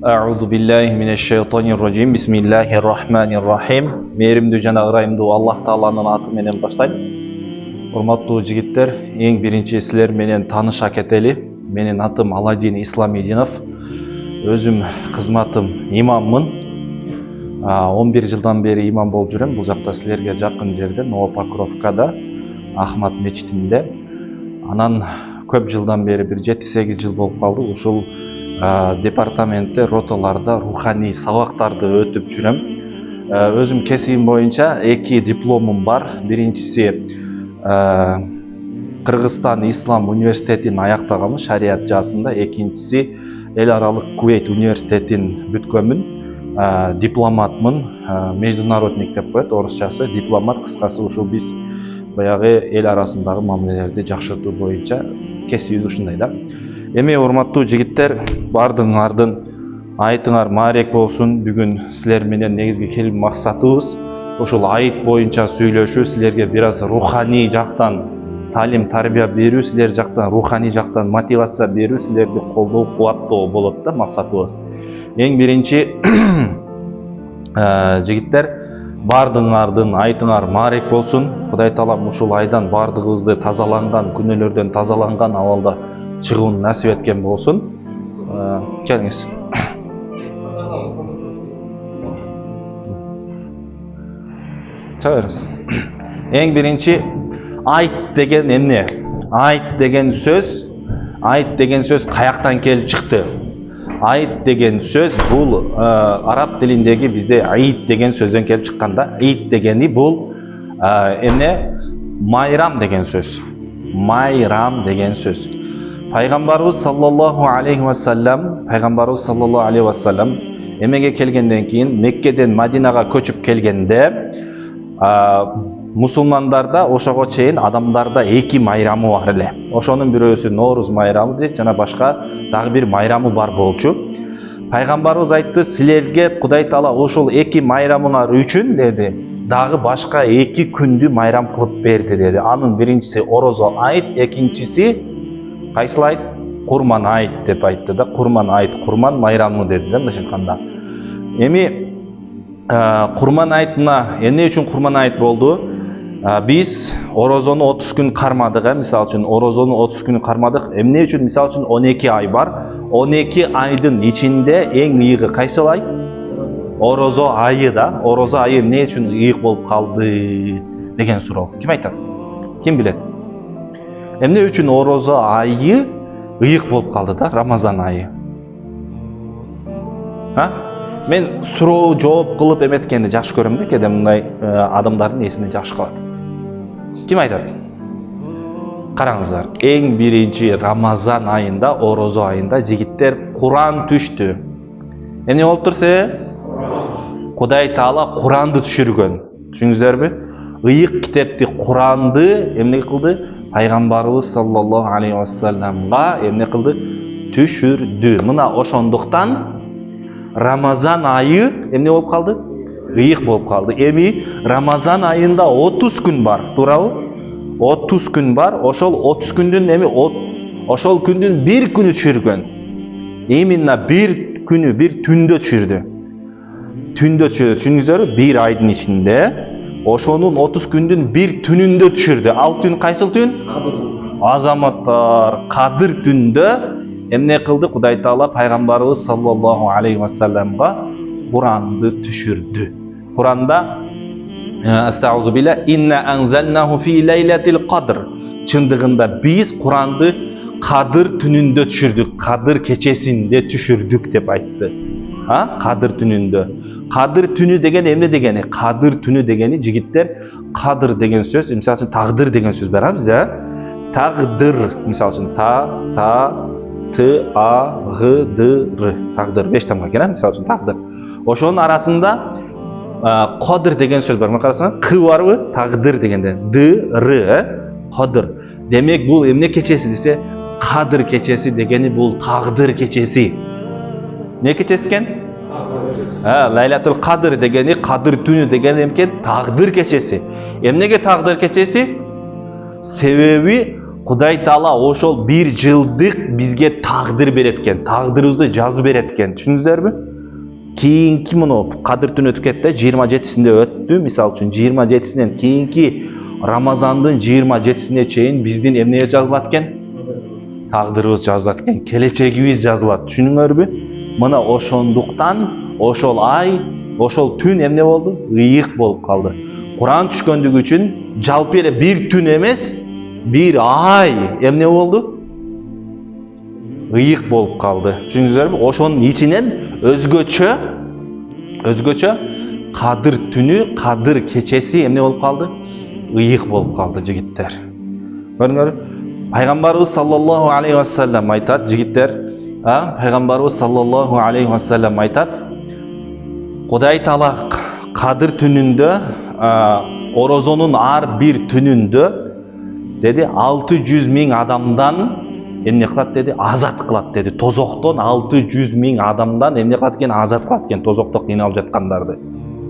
A'udzu billahi mineşşeytanirracim. Bismillahirrahmanirrahim. Mээримдүү жана ырайымдуу Аллах Тааланын аты менен баштайм. Урматтуу жигиттер, эң биринчи силер менен тааныша кетели. Менин атым Аладдин Исламидинов. Өзүм кызматым имаммын. 11 жылдан бери имам болуп жүрөм. Бул жакта силерге жакын жерде, Новопокровкада, Ахмат мечитинде. Анан көп жылдан бери, бир 7-8 жыл болуп калды. Ушул департаментте роталарда руханий сабактарды өтүп жүрөм. Өзүм кесибим боюнча 2 дипломум бар. Биринчиси Кыргызстан Ислам университетин аяктаганмын шарият жаатында. Экинчиси эл аралык Кувейт университетин бүткөнмүн. Дипломатмын, международник деп коет орусчасы, дипломат кыскасы. Ушул биз баягы эл арасындагы мамилелерди жакшыртуу боюнча кесибиз ушундай да. Эми урматтуу жигиттер, бардыңардын айтыңар маарек болсун. Бүгүн силер менен негизги келип максатыбыз ушул айт боюнча сүйлөшүү, силерге бир аз руханий жактан талим тарбия берүү, силер жактан руханий жактан мотивация берүү, силерди колдоо, кубаттоо болот да максатыбыз. Эң биринчи жигиттер, бардыңардын айтыңар маарек болсун. Кудай таалам ушул айдан бардыгыбызды тазаланган, күнөөлөрдөн тазаланган абалда чыгууну насип эткен болсун. Келиңиз. Чыгарыңыз. Эң биринчи айт деген эмне? Айт деген сөз каяктан келип чыкты? Айт деген сөз бул араб тилиндеги бизде айт деген сөздөн келип чыкканда, айт дегени бул эмне? Майрам деген сөз. Майрам деген сөз. Пайгамбарыбыз саллаллаху алейхи ва саллям эмеге келгенден кийин, Меккеден Мадинага көчүп келгенде, мусулмандарда ошого чейин адамдарда 2 майрамы бар эле. Ошонун бирөөсү Норуз майрамы дейт, жана башка дагы бир майрамы бар болчу. Пайгамбарыбыз айтты, силерге Кудай Таала ошол 2 майрамыңар үчүн деди, дагы башка 2 күндү майрам кылып берди деди. Анын биринчиси орозо айт, экинчиси кайсыл айт? Курман айт деп айтты да. Курман айт, курман майрамы деди да мындайча айтканда. Эми курман айтына эмне үчүн курман айт болду? Биз орозону 30 күн кармадык, мисалы үчүн орозону 30 күн кармадык. Эмне үчүн? Мисалы үчүн 12 ай бар. 12 айдын ичинде эң ыйыгы кайсыл ай? Орозо айы да. Орозо айы эмне үчүн ыйык болуп калды деген суроо. Ким айтат? Ким билет? Эмне үчүн орозо айы ыйык болуп калды да, Рамазан айы? Мен суроо жооп кылып эметкенди жакшы көрөм да, кээде мындай адамдардын эсине жакшы калат. Ким айтат? Караңыздар, эң биринчи Рамазан айында, орозо айында жигиттер Куран түштү. Эмне болуп турса? Кудай Таала Куранды түшүргөн. Түшүңүздөрбү? Ыйык китепти Куранды эмне кылды? Пайгамбарыбыз саллаллаху алейхи ва салламга эмне кылды? Түшүрдү. Мына ошондуктан Рамазан айы эмне болуп калды? Ыйык болуп калды. Эми Рамазан айында 30 күн бар, туурабы? 30 күн бар. Ошол 30 күндүн ошол күндүн бир күнү түшүргөн. Именно бир күнү, бир түндө түшүрдү. Түндө түшүрдү. Түшүңүздөрбү? Бир айдын ичинде ошонун 30 күндүн бир түнүндө түшүрдү. Ал түн кайсыл түн? Азаматтар, Кадыр түндө эмне кылды? Кудай Таала пайгамбарыбыз саллаллаху алейхи ва салламга Куранды түшүрдү. Куранда астагфиру билла, инна анзалнаху фи лейлатил кадр. Чындыгында биз Куранды Кадыр түнүндө түшүрдүк, Кадыр кечесинде түшүрдүк деп айтты. Кадыр түнүндө. Кадыр түнү деген эмне дегени? Кадыр түнү дегени жигиттер, кадыр деген сөз, мисалы үчүн тагдыр деген сөз бар бизде. Тагдыр, мисалы үчүн Т-А-Г-Д-Р. Тагдыр 5 тамга экен, мисалы үчүн тагдыр. Ошонун арасында кадыр деген сөз бар. Мына карасаңар, К барбы? Тагдыр дегенде Д-Р, кадыр. Демек бул эмне кечеси десе, Кадыр кечеси дегени бул тагдыр кечеси. Не кечеси экен? Лайлатул Кадр дегени, Кадыр түнү дегени эмкен? Тагдыр кечеси. Эмнеге тагдыр кечеси? Себеби Құдай Таала ошол 1 жылдык бизге тагдыр береткен, тагдырыбызды жазып береткен. Түшүндүңүздөрбү? Кийинки муну Кадыр түнү өтүп кетти, 27-синде өттү. Мисалы үчүн 27-синен кийинки Рамазандын 27-сине чейин биздин эмне жазылат экен? Тагдырыбыз жазылат экен, келечегибиз жазылат. Түшүндүңөрбү? Мына ошондуктан ошол ай, ошол түн эмне болду? Ыйык болуп калды. Куран түшкөндүгү үчүн жалпы эле бир түн эмес, бир ай эмне болду? Ыйык болуп калды. Түшүндүңүздөрбү? Ошонун ичинен өзгөчө Кадыр түнү, Кадыр кечеси эмне болуп калды? Ыйык болуп калды, жигиттер. Көрүңөр, пайгамбарыбыз саллаллаху алейхи ва саллям айтат, жигиттер, пайгамбарыбыз саллаллаху алейхи ва саллям айтат, Кудай Таала Кадыр түнүндө, орозонун ар бир түнүндө деди 600 000 адамдан эмне кылат деди? Азат кылат деди. Тозоктон 600 000 адамдан эмне кылат экен? Азат кылат экен, тозокто кыйналып жаткандарды.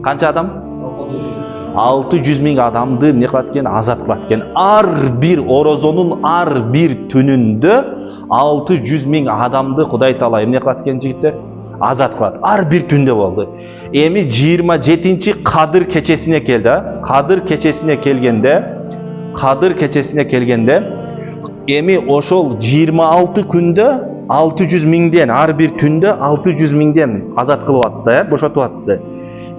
Канча адам? 600 000 адамды эмне кылат экен? Азат кылат экен. Ар бир орозонун ар бир түнүндө 600 000 адамды Кудай Таала эмне кылат экен, жигиттер? Азат кылат. Ар бир түндө болду. Эми 27-чи Кадыр кечесине келди. Кадыр кечесине келгенде эми ошол 26 күндө 600 000ден, ар бир түндө 600 000ден азат кылып атты, бошотуп атты.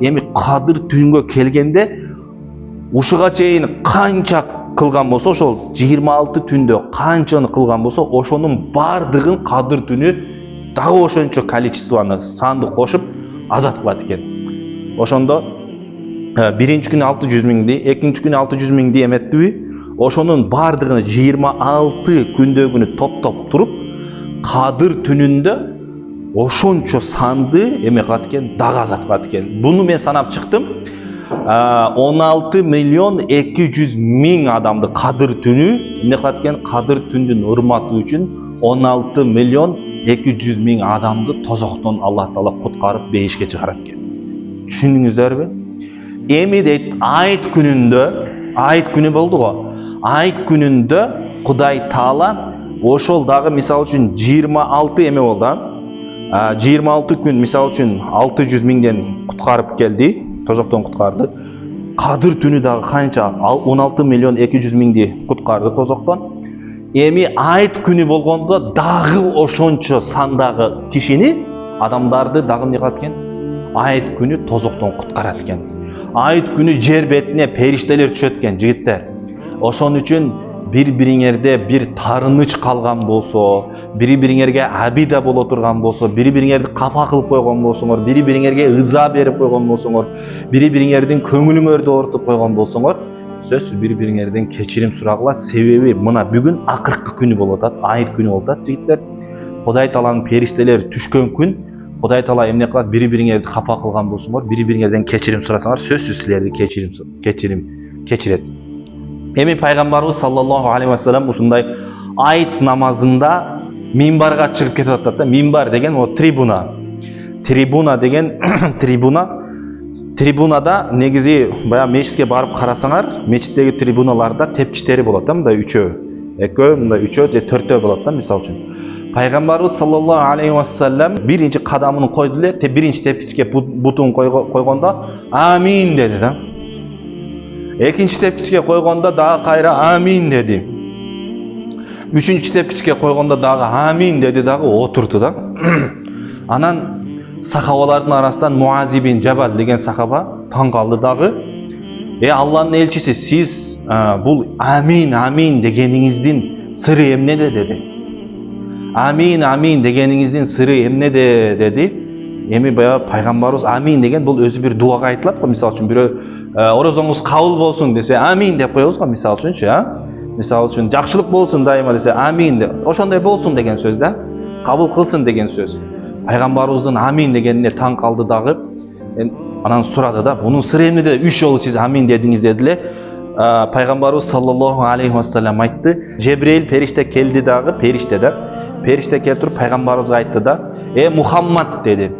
Эми Кадыр түнгө келгенде ушуга чейин канча кылган болсо, ошол 26 түндө канчаны кылган болсо, ошонун бардыгын Кадыр түнү дагы ошончо количествоны, санды кошуп азат кылат экен. Ошондо биринчи күнү 600 000ди, экинчи күнү 600 000ди эметтиби? Ошонун бардыгын 26 күндөгүнү топтоп туруп, Кадыр түнүндө ошончо санды эме кылат экен, дагы азат кылат экен. Буну мен санап чыктым. 16 миллион 200 000 адамды Кадыр түнү эмне кылат экен? Кадыр түндүн урматы үчүн 16 миллион 200 000 адамды тозоктон Аллах Таала куткарып бейишке чыгарат экен. Түшүндүңүздөрбү? Эми дейт, айт күнү болду го. Айт күнүндө Кудай Таала ошол дагы мисалы үчүн 26 эме болду. 26 күн мисалы үчүн 600 000ден куткарып келди, тозоктон куткарды. Кадыр түнү дагы канча? 16 миллион 200 000ди куткарды тозоктон. Эми айт күнү болгондо дагы ошончо сандагы кишини, адамдарды дагы эмне кылат экен? Айт күнү тозоктон куткарат экен. Айт күнү жер бетине периштелер түшөт экен, жигиттер. Ошон үчүн бири-бириңерде бир тарыныч калган болсо, бири-бириңерге абида боло турган болсо, бири-бириңерди капа кылып койгон болсоңор, бири-бириңерге ыза берип койгон болсоңор, бири-бириңердин көңүлүңөрдү оорутуп койгон болсоңор, сөзсүз бири-бириңерден кечирим сурагыла. Себеби мына бүгүн акыркы күнү болуп атат, айт күнү болуп атат, жигиттер. Кудай Тааланын периштелери түшкөн күн. Кудай Таала эмне кылат? Бири-бириңерди капа кылган болсоңор, бири-бириңерден кечирим сурасаңар, сөзсүз силерди кечирет. Эми пайгамбарыбыз саллаллаху алейхи ва саллям ушундай айт намазында минбарга чыгып кетип атат да. Минбар деген о трибуна. Трибуна деген трибунада негизи баягы мечитке барып карасаңар, мечиттеги трибуналарда тепкичтери болот да, мындай үчөө, экөө, мындай үчөө же төртөө болот да, мисалы үчүн. Пайгамбарыбыз саллаллаху алейхи ва саллям биринчи кадамын койду эле, биринчи тепкичке бутун койгондо амин деди да. Экинчи тепкичке койгондо дагы кайра амин деди. Үчүнчү тепкичке койгондо дагы амин деди, дагы отурду да. Анан сахабалардын арасынан Муаз ибн Жабал деген сахаба таң калды дагы. Алланын элчиси, сиз бул амин дегениңиздин сыры эмнеде деди. Амин дегениңиздин сыры эмнеде деди. Эми баягы пайгамбарыбыз амин деген бул өзү бир дуага айтылат го. Мисалы үчүн бирөө орозоңуз кабыл болсун десе амин деп коебуз го, мисалы үчүнчү, Мисалы үчүн жакшылык болсун дайыма десе амин деп. Ошондой болсун деген сөз да. Кабыл кылсын деген сөз. Пайгамбарыбыздын амин дегенине таң калды дагы. Анан сурады да, бунун сыры эмнеде? 3 жолу сиз амин дедиңиз деди эле. Пайгамбарыбыз саллаллаху алейхи ва саллям айтты. Жебрейил периште келди дагы, периште келип туруп пайгамбарыбызга айтты да, Мухаммад деди.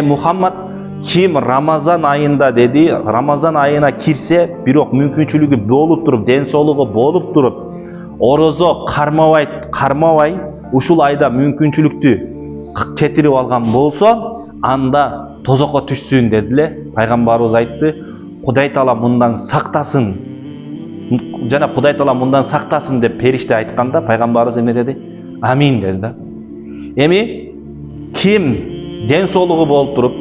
Мухаммад, ким Рамазан айында деди, Рамазан айына кирсе, бирок мүмкүнчүлүгү болуп туруп, ден соолугу болуп туруп, орозо кармабай ушул айда мүмкүнчүлүктү кетирип алган болсо, анда тозокко түшсүн дедиле. Пайгамбарыбыз айтты, Кудай Таала мындан сактасын. Жана Кудай Таала мындан сактасын деп периште айтканда, пайгамбарыбыз эмне деди? Амин деди да. Эми ким ден соолугу болуп туруп,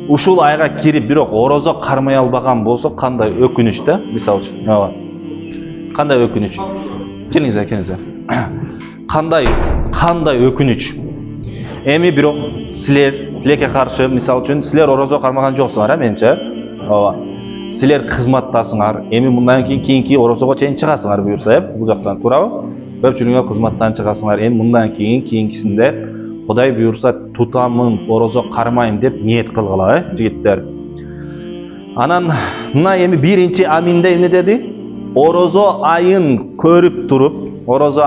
ушул айга кирип бирок орозо кармай албаган болсо, кандай өкүнүч да, мисалы үчүн. Ооба. Кандай өкүнүч. Келиңиздер. Кандай өкүнүч. Эми бирок силер тилекке каршы, мисалы үчүн силер орозо кармаган жоксуңар, менче. Ооба. Силер кызматтасыңар. Эми мындан кийинки орозого чейин чыгасыңар буюрса, бул жактан туурабы? Көпчүлүгүңөр кызматтан чыгасыңар. Эми мындан кийинкисинде Кудай буюрса тутамын, орозо кармайм деп ниет кылгыла, жигиттер. Анан мына эми биринчи аминде эмне деди? Орозо айын көрүп туруп, орозо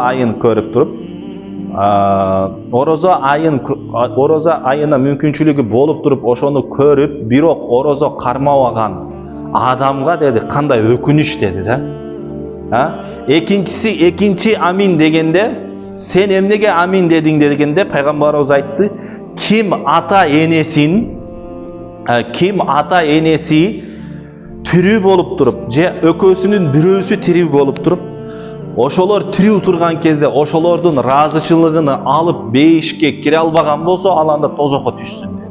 айына мүмкүнчүлүгү болуп туруп, ошону көрүп, бирок орозо кармабаган адамга деди, кандай өкүнүч деди да. Экинчи амин дегенде, сен эмнеге амин дедиң дегенде, пайгамбарыбыз айтты, ким ата энеси тирүү болуп туруп, же экөөсүнүн бирөөсү тирүү болуп туруп, ошолор тирүү турган кезде ошолордун ыраазычылыгын алып бейишке кире албаган болсо, ал анда тозокко түшсүн деди.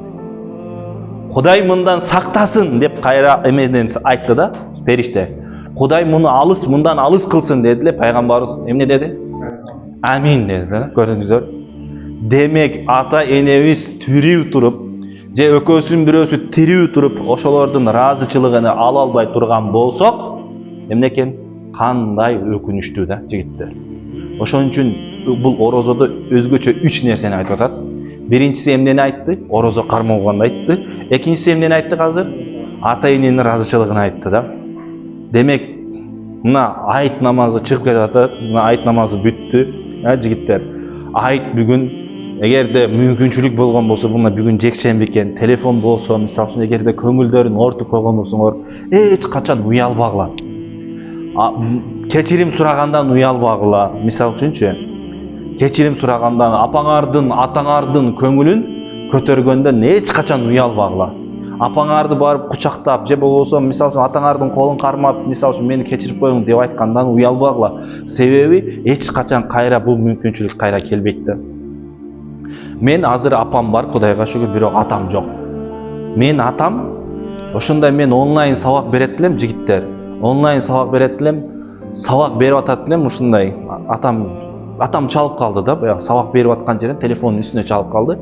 Кудай мындан сактасын деп кайра эмеден айтты да, периште. Кудай мындан алыс кылсын дедиле, пайгамбарыбыз эмне деди? Амин деди да, көрдүңүздөр. Демек ата энебиз тирүү туруп, же экөөсүнүн бирөөсү тирүү туруп, ошолордун ыраазычылыгын ала албай турган болсок, эмне экен? Кандай өкүнүчтүү да, жигиттер. Ошон үчүн бул орозодо өзгөчө 3 нерсени айтып атат. Биринчиси эмнени айтты? Орозо кармабаганды айтты. Экинчиси эмнени айтты азыр? Ата эненин ыраазычылыгын айтты да. Демек, мына айт намазы чыгып кетип атат. Мына айт намазы бүттү, жигиттер. Айт бүгүн эгерде мүмкүнчүлүк болгон болсо, мына бүгүн жекшемби экен, телефон болсо, мисалы үчүн эгерде көңүлдөрүн ортуп койгон болсоңор, эч качан уялбагыла. Кечирим сурагандан уялбагыла, мисалы үчүнчү. Кечирим сурагандан апаңардын, атаңардын көңүлүн көтөргөндөн эч качан уялбагыла. Апаңарды барып кучактап, же болбосо мисалы үчүн атаңардын колун кармап, мисалы үчүн мени кечирип коюң деп айткандан уялбагыла. Себеби эч качан кайра бул мүмкүнчүлүк кайра келбейт да. Мен азыр апам бар, Кудайга шүгүр, бирок атам жок. Мен атам, ошондой мен онлайн сабак берет элем, жигиттер. Онлайн сабак берет элем, сабак берип атат элем, ушундай. Атам чалып калды да, баягы сабак берип аткан жерден телефондун үстүнө чалып калды.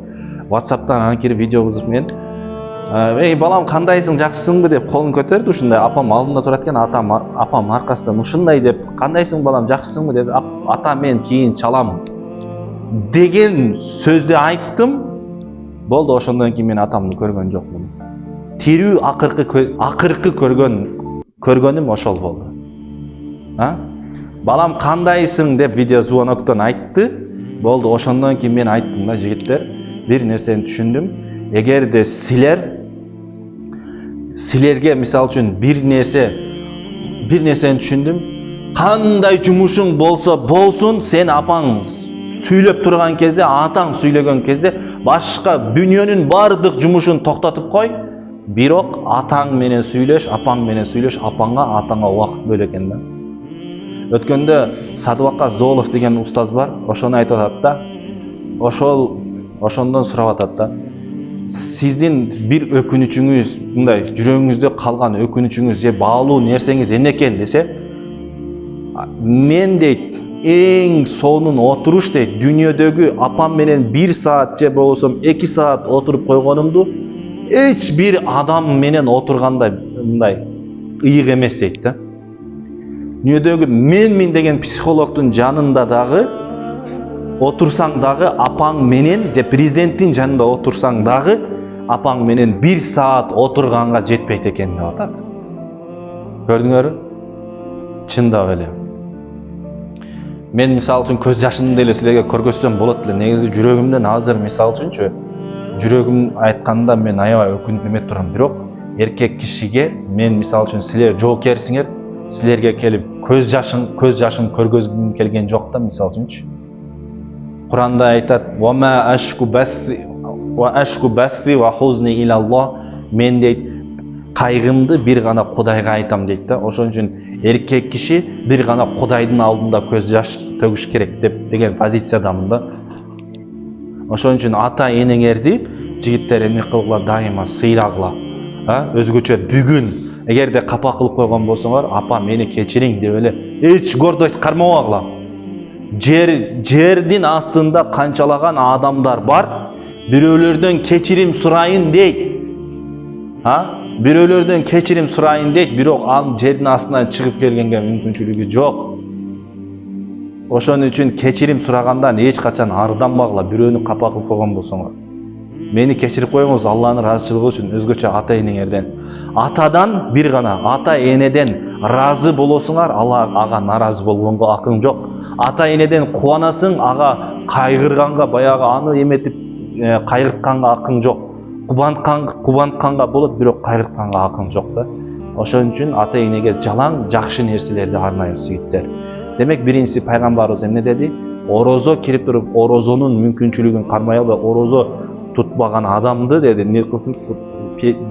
WhatsApp'тан аны кирип видео кызып мен, "Эй, балам, кандайсың, жакшысыңбы?" деп колун көтөрдү. Ушундай апам алдымда турат экен, апам аркасынан ушундай деп, "Кандайсың балам, жакшысыңбы?" деди. "Ата, мен кийин чалам" деген сөздү айттым. Болду, ошондон кийин мен атамды көргөн жокмун. Тирүү акыркы көргөнүм ошол болду. Балам, кандайсың деп видео звоноктон айтты. Болду, ошондон кийин мен айттым да, жигиттер, бир нерсени түшүндүм. Эгерде силерге мисалы үчүн бир нерсени түшүндүм. Кандай жумушуң болсо болсун, сен апаң сүйлөп турган кезде, атаң сүйлөгөн кезде, башка дүйнөнүн бардык жумушун токтотуп кой. Бирок атаң менен сүйлөш, апаң менен сүйлөш, атаңа убакыт бөл экен да. Өткөндө Садыбакас Доолов деген устаз бар, ошону айтып атат да. Ошондон сурап атат да. Сиздин бир өкүнүчүңүз, мындай жүрөгүңүздө калган өкүнүчүңүз же баалуу нерсеңиз эмне экен десе, мен дейт, эң сонун отуруш дейт, дүйнөдөгү апам менен 1 саат же болбосо 2 саат отуруп койгонумду эч бир адам менен отургандай мындай ыйык эмес дейт да. Дүйнөдөгү менмин деген психологдун жанында дагы отурсаң дагы апаң менен, же президенттин жанында отурсаң дагы апаң менен 1 саат отурганга жетпейт экен деп атат. Көрдүңөрбү? Чындап эле. Мен мисалы үчүн көз жашымды деле силерге көргөзсөм болот эле. Негизи жүрөгүмдөн азыр мисалы үчүнчү, жүрөгүм айтканда мен аябай өкүнүп эме турам, бирок эркек кишиге мен мисалы үчүн силер жоокерсиңер, силерге келип көз жашым көргөзгүм келген жок. да, мисалы үчүнчү. Куранда айтат: "Ва ма ашку басси ва хузни илаллах". Мен дейт, кайгымды бир гана Кудайга айтам дейт да. Ошон үчүн эркек киши бир гана Кудайдын алдында көз жаш төгүш керек деген позициядамын да. Ошон үчүн ата энеңерди жигиттер эмне кылгыла, дайыма сыйлагыла. Өзгөчө бүгүн эгерде капа кылып койгон болсоңор, апа мени кечириң деп эле эч гордость кармабагыла. Жердин астында канчалаган адамдар бар, бирөөлөрдөн кечирим сурайын дейт. Бирөөлөрдөн кечирим сурайын дейт, бирок ал жердин астынан чыгып келгенге мүмкүнчүлүгү жок. Ошон үчүн кечирим сурагандан эч качан арданбагыла, бирөөнү капа кылып койгон болсоңор. Мени кечирип коюңуз Алланын ыраазычылыгы үчүн, өзгөчө ата энеңерден. Атадан бир гана, ата энеден ыраазы болосуңар, Алла ага наразы болгонго акың жок. Ата энеден кубанасың, ага кайгырганга, баягы аны эметип кайгыртканга акың жок. Кубантканга болот, бирок кайгыртканга акың жок да. Ошон үчүн ата энеге жалаң жакшы нерселерди арнайбыз жигиттер. Демек биринчиси пайгамбарыбыз эмне деди? Орозо кирип туруп, орозонун мүмкүнчүлүгүн кармай албай, орозо тутпаган адамды деди, не кылсын,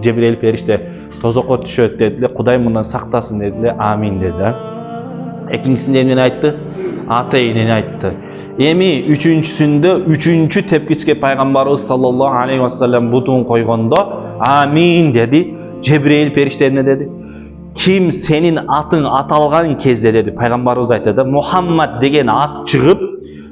Жебирейил периште тозокко түшөт деди, Кудай мындан сактасын деди, амин деди. Экинчисинде эмнени айтты? Ата энени айтты. Эми үчүнчүсүндө, үчүнчү тепкичке пайгамбарыбыз саллаллаху алейхи вассалам бутун койгондо амин деди. Жебирейил периште эмне деди? Ким сенин атың аталган кезде деди, пайгамбарыбыз айтты, Мухаммад деген ат чыгып,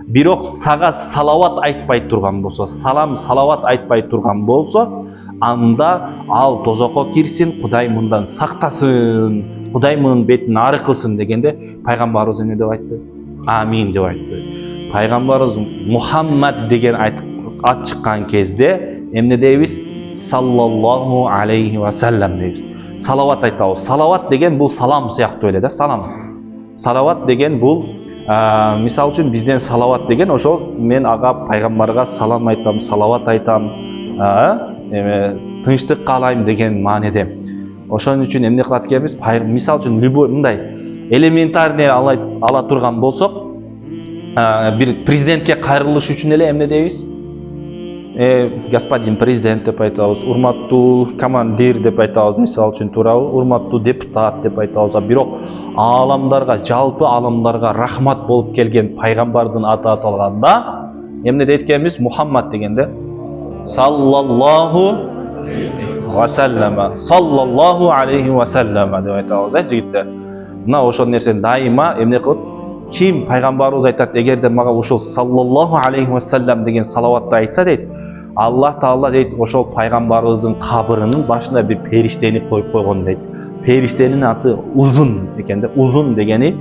бирок сага салават айтпай турган болсо, салават айтпай турган болсо, анда ал тозокко кирсин, Кудай мындан сактасын, Кудай мунун бетин ары кылсын дегенде, пайгамбарыбыз эмне деп айтты? Амин деп айтты. Пайгамбарыбыз Мухаммад деген ат чыккан кезде эмне дейбиз? Саллаллаху алейхи ва саллам дейбиз. Салават айтабыз. Салават деген бул салам сыяктуу эле да, салам. Салават деген бул мисалы үчүн бизден салават деген ошол мен ага пайгамбарга салам айтам, салават айтам, тынчтык каалайм деген мааниде. Ошон үчүн эмне кылат экенбиз? Мисалы үчүн любой мындай элементарный ала турган болсок, бир президентке кайрылыш үчүн эле эмне дейбиз? Господин президент деп айтабыз, урматтуу командир деп айтабыз, мисалы үчүн туурабы, урматтуу депутат деп айтабыз. Бирок ааламдарга, жалпы ааламдарга рахмат болуп келген пайгамбардын аты аталганда эмне дейт экенбиз? Мухаммад дегенде саллаллаху ва саллама, саллаллаху алейхи ва саллама деп айтабыз, жигиттер. Мына ошол нерсени дайыма эмне кылып, ким пайгамбарыбыз айтат, эгерде мага ошол саллаллаху алейхи ва саллам деген салаватты айтса дейт, Аллах Таала дейт, ошол пайгамбарыбыздын кабырынын башына бир периштени коюп койгон дейт. Периштенин аты Узун экен да. Узун дегени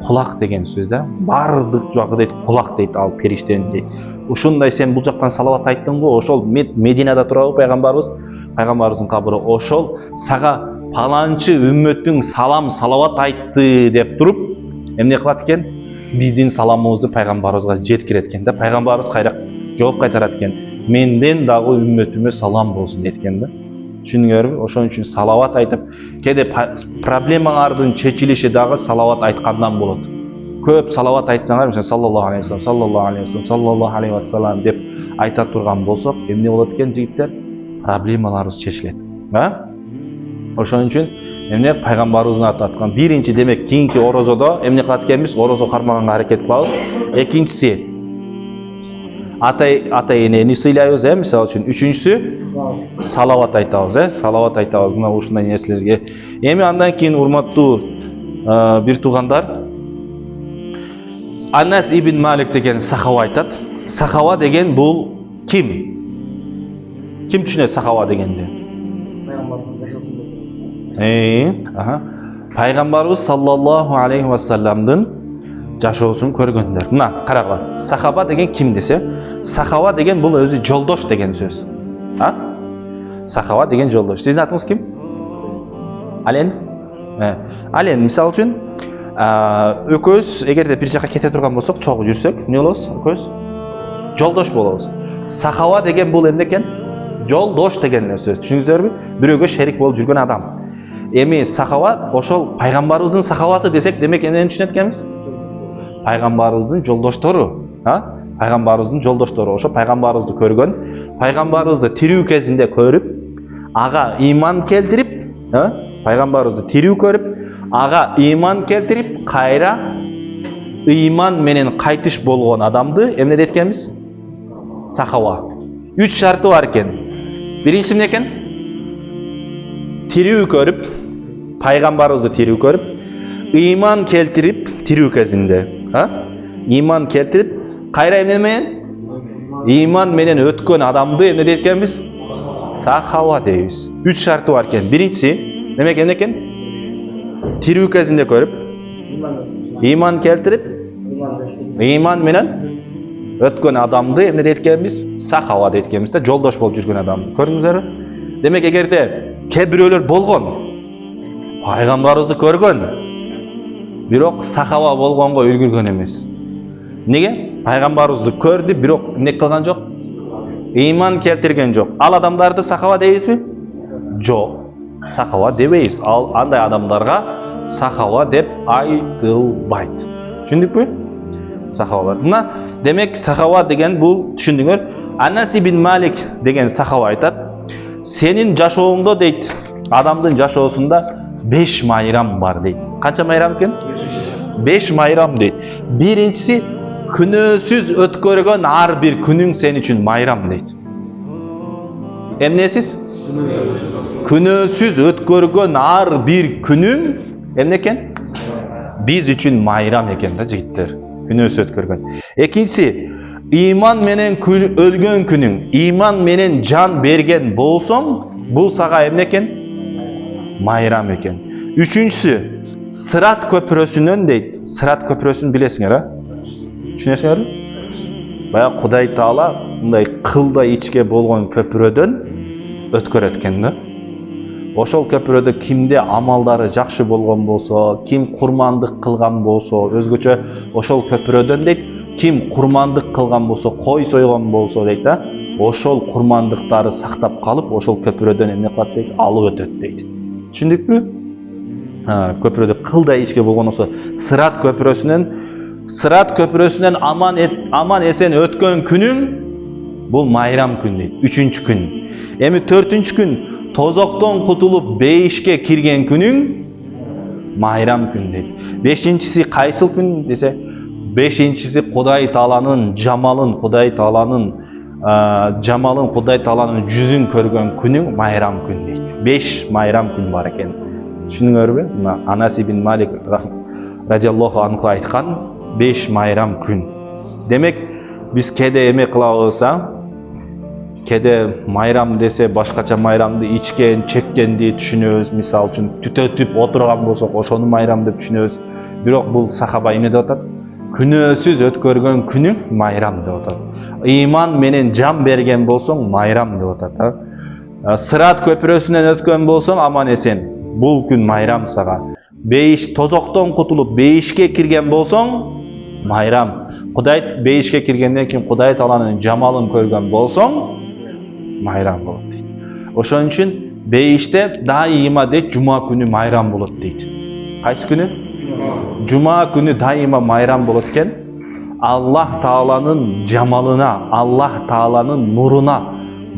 кулак деген сөз да. Бардык жагы дейт кулак дейт ал периштенин дейт. Ушундай сен бул жактан салават айттың го, ошол Мединада турабы пайгамбарыбыз? Пайгамбарыбыздын кабыры ошол сага паланчы үммөттүң салават айтты деп туруп эмне кылат экен? Биздин саламыбызды пайгамбарыбызга жеткирет экен да. Пайгамбарыбыз кайра жооп кайтарат экен. Менден дагы үммөтүмө салам болсун дейт экен да. Түшүндүңөрбү? Ошон үчүн салават айтып, кээде проблемалардын чечилиши дагы салават айткандан болот. Көп салават айтсаңар, мисалы саллаллаху алейхи вассалам, саллаллаху алейхи вассалам, саллаллаху алейхи вассалам деп айта турган болсок, эмне болот экен жигиттер? Проблемаларыбыз чечилет. Ошон үчүн эмне пайгамбарыбыздын аты аткан. Биринчи демек кийинки орозодо эмне кылат экенбиз? Орозо кармаганга аракет кылабыз. Экинчиси ата энени сыйлайбыз, мисалы үчүн. Үчүнчүсү салават айтабыз, салават айтабыз. Мына ушундай нерселерге. Эми андан кийин урматтуу бир туугандар, Анас ибн Малик деген сахаба айтат. Сахаба деген бул ким? Ким түшүнөт сахаба дегенди? Пайгамбарыбыз саллаллаху алейхи вассаламдын жашоосун көргөндөр. Мына карагыла. Сахаба деген ким десе, сахаба деген бул өзү жолдош деген сөз. Сахаба деген жолдош. Сиздин атыңыз ким? Ален? Ален, мисалы үчүн, экөөбүз эгерде бир жака кете турган болсок, чогуу жүрсөк, эмне болобуз? Экөөбүз жолдош болобуз. Сахаба деген бул эмне экен? Жолдош деген сөз. Түшүндүңүздөрбү? Бирөөгө шерик болуп жүргөн адам. Эми сахаба ошол пайгамбарыбыздын сахабасы десек, демек эмнени түшүнөт экенбиз? пайгамбарыбыздын жолдоштору, пайгамбарыбыздын жолдоштору. Ошо пайгамбарыбызды көргөн, пайгамбарыбызды тирүү кезинде көрүп, ага иман келтирип, пайгамбарыбызды тирүү көрүп, ага иман келтирип, кайра иман менен кайтыш болгон адамды эмне дейт экенбиз? Сахаба. 3 шарты бар экен. Биринчиси эмне экен? Тирүү көрүп, пайгамбарыбызды тирүү көрүп, иман келтирип, тирүү кезинде, иман келтирип, кайра эмне менен? Иман менен өткөн адамды эмне дейт экенбиз? Сахаба дейбиз. 3 шарты бар экен. Биринчиси эмне экен? Тирүү кезинде көрүп, иман келтирип, иман менен өткөн адамды эмне дейт экенбиз? Сахаба дейт экенбиз да, жолдош болуп жүргөн адамды. Көрдүңүздөрбү? Демек эгерде кээ бирөөлөр болгон, пайгамбарыбызды көргөн, бирок сахаба болгонго үлгүргөн эмес. Неге? Пайгамбарыбызды көрдү, бирок эмне кылган жок? Иман келтирген жок. Ал адамдарды сахаба дейбизби? Жок. Сахаба дебейбиз. Ал андай адамдарга сахаба деп айтылбайт. Түшүндүкпү? Сахабалар. Мына демек сахаба деген бул түшүндүңөр. Анас ибн Малик деген сахаба айтат: "Сенин жашооңдо дейт, адамдын жашоосунда 5 майрам бар" дейт. Канча майрам экен? 5 майрам дейт. Биринчиси күнөөсүз өткөргөн ар бир күнүң сен үчүн майрам дейт. Эмнесиз? Күнөөсүз өткөргөн ар бир күнүң эмне экен? Биз үчүн майрам экен да жигиттер. Күнөөсүз өткөргөн. Экинчиси, иман менен өлгөн күнүң, иман менен жан берген болсоң, бул сага эмне экен? Майрам экен. Үчүнчүсү, Сырат көпүрөсүнөн дейт. Сырат көпүрөсүн билесиңер, Түшүнөсүңөрбү? Бая Кудай Таала мындай кылдай ичке болгон көпүрөдөн өткөрөт экен да. Ошол көпүрөдө кимде амалдары жакшы болгон болсо, ким курмандык кылган болсо, өзгөчө ошол көпүрөдөн дейт, ким курмандык кылган болсо, кой сойгон болсо дейт да, ошол курмандыктары сактап калып, ошол көпүрөдөн эмне кылат дейт? Алып өтөт дейт. Түшүндүкпү? Көпүрөдө кылдай ичке болгон болсо, Сырат көпүрөсүнөн аман эсен өткөн күнүң бул майрам күн дейт. 3-үнчү күн. Эми 4-үнчү күн тозоктон кутулуп бейишке кирген күнүң майрам күн дейт. 5-инчиси кайсыл күн десе, 5-инчиси Кудай Тааланын жамалын, Кудай Тааланын жүзүн көргөн күнүң майрам күн дейт. 5 майрам күн бар экен. Түшүндүңөрбү? Мына Анас ибн Малик радиаллаху анху айткан 5 майрам күн. Демек биз кеде эме кылабыз, кеде майрам десе башкача майрамды ичкен, чеккенди түшүнөбүз. Мисалы үчүн түтөтүп отурган болсок, ошону майрам деп түшүнөбүз. Бирок бул сахаба эмне деп атат? Күнөөсүз өткөргөн күнүң майрам деп атат. Иман менен жан берген болсоң майрам деп атат. Сырат көпүрөсүнөн өткөн болсоң аман эсен, бул күн майрам сага. Тозоктон кутулуп бейишке кирген болсоң майрам. Кудай бейишке киргенден кийин Кудай Тааланын жамалын көргөн болсоң майрам болот дейт. Ошон үчүн бейиште дайыма дейт жума күнү майрам болот дейт. Кайсы күнү? Жума күнү дайыма майрам болот экен. Аллах Тааланын жамалына, Аллах Тааланын нуруна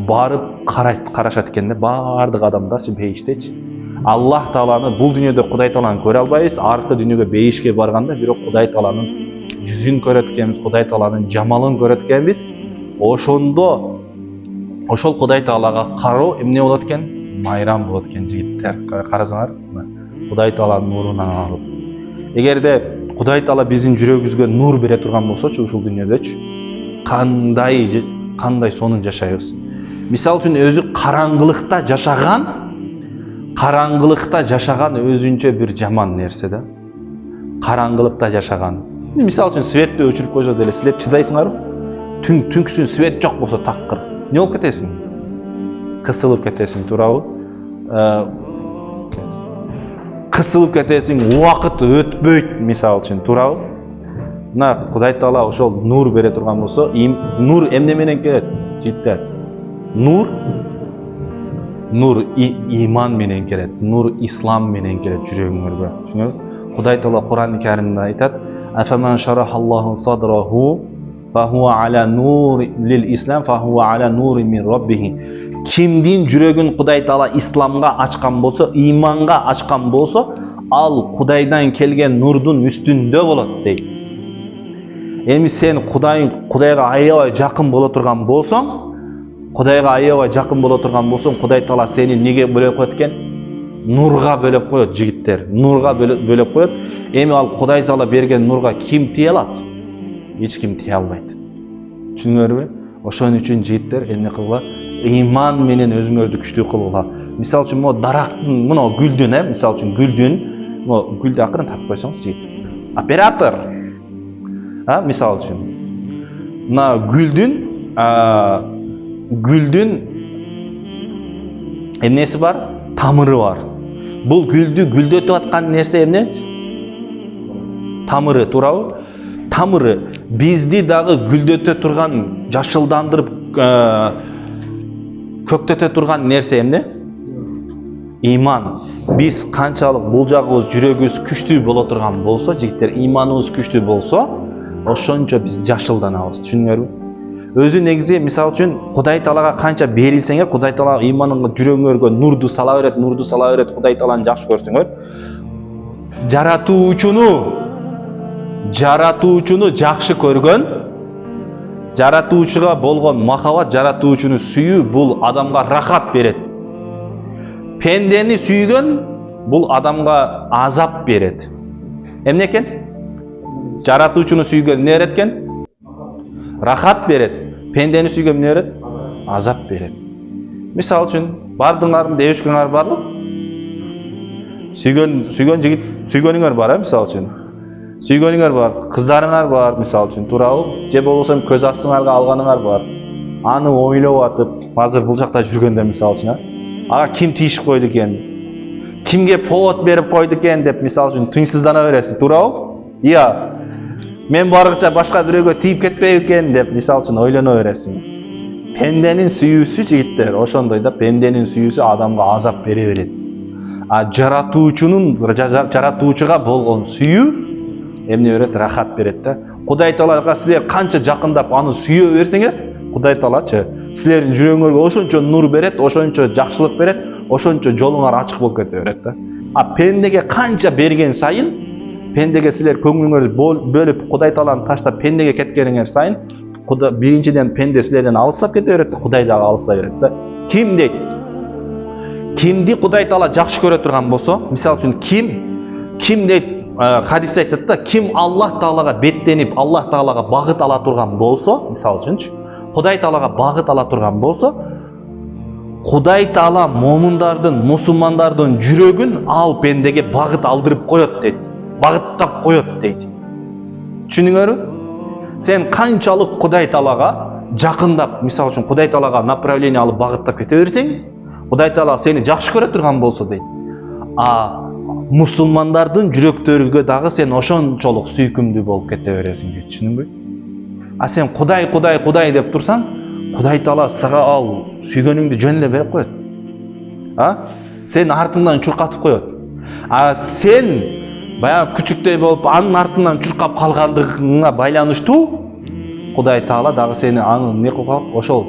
барып карашат экен да бардык адамдарчы бейиштечи. Аллах Тааланы бул дүйнөдө Кудай Тааланы көрө албайбыз, аркы дүйнөгө бейишке барганда бирок Кудай Тааланын жүзүн көрөт экенбиз, Кудай Тааланын жамалын көрөт экенбиз. Ошондо ошол Кудай Таалага кароо эмне болот экен? Майрам болот экен жигиттер. Карасаңар, Кудай Тааланын нурунан алып. Эгерде Кудай Таала биздин жүрөгүбүзгө нур бере турган болсочу ушул дүйнөдөчү, кандай сонун жашайбыз. Мисалы үчүн өзү караңгылыкта жашаган өзүнчө бир жаман нерсе да. Караңгылыкта жашаган. Мисалы үчүн светти өчүрүп койсо деле силер чыдайсыңарбы? Түнкүсүн свет жок болсо такыр. Не болуп кетесиң? Кысылып кетесиң, туурабы? Кысылып кетесиң, убакыт өтпөйт, мисалы үчүн, туурабы? Мына Кудай Таала ошол нур бере турган болсо, нур эмне менен келет? Життер. Нур иман менен келет, нур ислам менен келет жүрөгүңөргө. Түшүнөсүңбү? Кудай Таала Кур'ан-ы Каримде айтат: Afaman sharahallahu sadrahu fahuwa ala nur lil islam fahuwa ala nurin min rabbih. Kimdin жүрөгүн Кудай Таала исламга ачкан болсо, иманга ачкан болсо, ал Кудайдан келген нурдун үстүндө болот дейт. Эми сен Кудайга аябай жакын боло турган болсоң, Кудай Таала сени неге бөлөп коет экен? Нурга бөлөп коет, жигиттер. Нурга бөлөп коет. Эми ал Кудай Таала берген нурга ким тие алат? Эч ким тие албайт. Түшүнүңөрбү? Ошон үчүн жигиттер эмне кылгыла? Иман менен өзүңөрдү күчтүү кылгыла. Мисалы үчүн могу дарактын, мына гүлдүн, мисалы үчүн гүлдүн, могу гүлдү акырын тартып койсоңуз жигит. Оператор. Мисалы үчүн. Мына гүлдүн эмнеси бар? Тамыры бар. Бул гүлдү гүлдөтүп аткан нерсе эмне? Тамыры, туурабы? Тамыры бизди дагы гүлдөтө турган, жашылдандырып, көктөтө турган нерсе эмне? Иман. Биз канчалык бул жагыбыз, жүрөгүбүз күчтүү боло турган болсо, жигиттер, иманыбыз күчтүү болсо, ошончо биз жашылданабыз. Түшүнүңөрбү? Өзү негизи, мисалы үчүн, Кудай Таалага канча берилсеңер, Кудай Таала иманыңга, жүрөгүңөргө нурду сала берет, Кудай Тааланы жакшы көрсөңөр, жаратуучуну жакшы көргөн, жаратуучуга болгон махабат, жаратуучуну сүйүү бул адамга рахат берет. Пендени сүйгөн бул адамга азап берет. Эмне экен? Жаратуучуну сүйгөн эмне берет экен? Рахат берет. Пендени сүйгөн эмне берет? Азап берет. Мисалы үчүн, бардыңардын дебишкеңер барбы? Сүйгөн жигит, сүйгөнүңөр бар, мисалы үчүн. Сүйгөнүңөр бар, кыздарыңар бар, мисалы үчүн, туурабы? Же болбосо көз астыңарга алганыңар бар. Аны ойлоп атып, азыр бул жакта жүргөндө, мисалы үчүн, ага ким тийишип койду экен? Кимге повод берип койду экен деп, мисалы үчүн, тыйсыздана бересиң, туурабы? Мен баргыча башка бирөөгө тийип кетпейби экен деп, мисалы үчүн, ойлоно бересиң. Пенденин сүйүүсү, жигиттер, ошондой да, пенденин сүйүүсү адамга азап бере берет. Жаратуучуга болгон сүйүү эмне берет? Рахат берет да. Кудай Таалага силер канча жакындап аны сүйө берсеңер, Кудай Таалачы силердин жүрөгүңөргө ошончо нур берет, ошончо жакшылык берет, ошончо жолуңар ачык болуп кете берет да. Пендеге канча берген сайын, пендеге силер көңүлүңөрдү бөлүп, Кудай Тааланы таштап пендеге кеткениңер сайын, биринчиден пенде силерден алыстап кете берет, Кудай дагы алыса берет да. Ким дейт? Кимди Кудай Таала жакшы көрө турган болсо, мисалы үчүн ким дейт? Хадис айтат да, ким Аллах Таалага беттенип, Аллах Таалага багыт ала турган болсо, мисалы үчүн, Кудай Таалага багыт ала турган болсо, Кудай Таала момундардын, мусулмандардын жүрөгүн ал пендеге багыт алдырып коет дейт. Багыттап коет дейт. Түшүнүңөрбү? Сен канчалык Кудай Таалага жакындап, мисалы үчүн, Кудай Таалага направление алып багыттап кете берсең, Кудай Таала сени жакшы көрө турган болсо дейт. Мусулмандардын жүрөктөрүгө дагы сен ошончолук сүйкүмдүү болуп кете бересиң дейт. Түшүнүңбү? Сен Кудай деп турсаң, Кудай Таала сага ал сүйгөнүңдү жөн эле берип коет. Сен артыңдан чуркатып коет. Сен баягы күчүктөй болуп, анын артынан чуркап калгандыгыңа байланыштуу, Кудай Таала дагы сени аны не кылып калып, ошол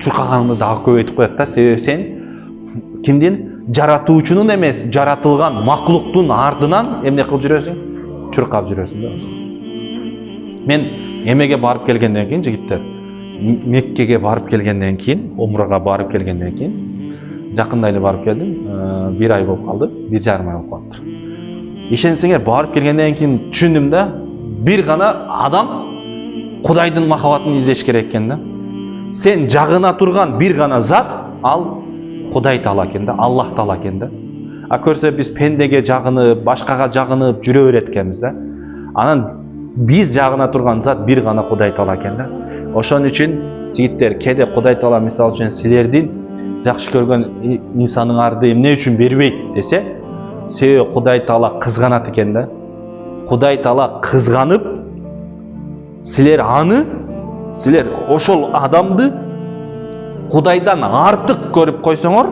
чуркаганыңды дагы көбөйтүп коет да. Себеби сен кимдин? Жаратуучунун эмес, жаратылган маклуктун артынан эмне кылып жүрөсүң? Чуркап жүрөсүң да. Мен эмеге барып келгенден кийин, жигиттер, Меккеге барып келгенден кийин, умрага барып келгенден кийин, жакында эле барып келдим, 1 ай болуп калды, 1,5 ай болуп калыптыр. Ишенсеңер, барып келгенден кийин түшүндүм да, бир гана адам Кудайдын махабатын издеш керек экен да. Сен жагына турган бир гана зат, ал Кудай Таала экен да, Аллах Таала экен да. Көрсө биз пендеге жагынып, башкага жагынып жүрө берет экенбиз да. Анан биз жагына турган зат бир гана Кудай Таала экен да. Ошон үчүн жигиттер, кээде Кудай Таала мисалы үчүн силердин жакшы көргөн инсаныңарды эмне үчүн бербейт десе, себеби Кудай Таала кызганат экен да. Кудай Таала кызганып, силер ошол адамды Кудайдан артык көрүп койсоңор,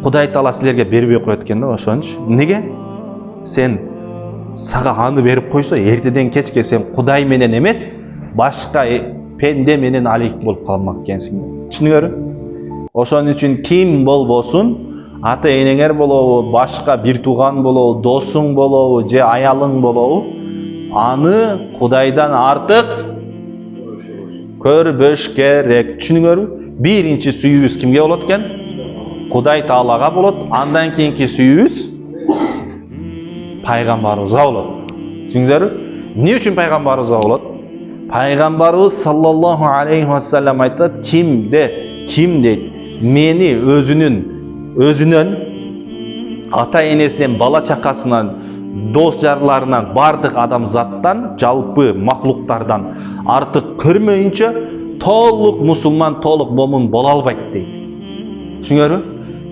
Кудай Таала силерге бербей коет экен да. Ошон үчүн неге? Сен сага аны берип койсо, эртеден кечке сен Кудай менен эмес, башка пенде менен алек болуп калмак экенсиң. Түшүнүңөрбү? Ошон үчүн ким болбосун, ата энеңер болобу, башка бир тууган болобу, досуң болобу, же аялың болобу, аны Кудайдан артык көрбөш керек. Түшүнүңөрбү? Биринчи сүйүүбүз кимге болот экен? Кудай Таалага болот. Андан кийинки сүйүүбүз пайгамбарыбызга болот. Түшүнүңөрбү? Эмне үчүн пайгамбарыбызга болот? Пайгамбарыбыз саллаллаху алейхи ва саллям айтат, ким дейт, мени өзүнөн, ата энесинен, бала чакасынан, дос жарларынан, бардык адамзаттан, жалпы махлуктардан артык көрмөйүнчө толук мусулман, толук момун боло албайт дейт. Түшүнүңөрбү?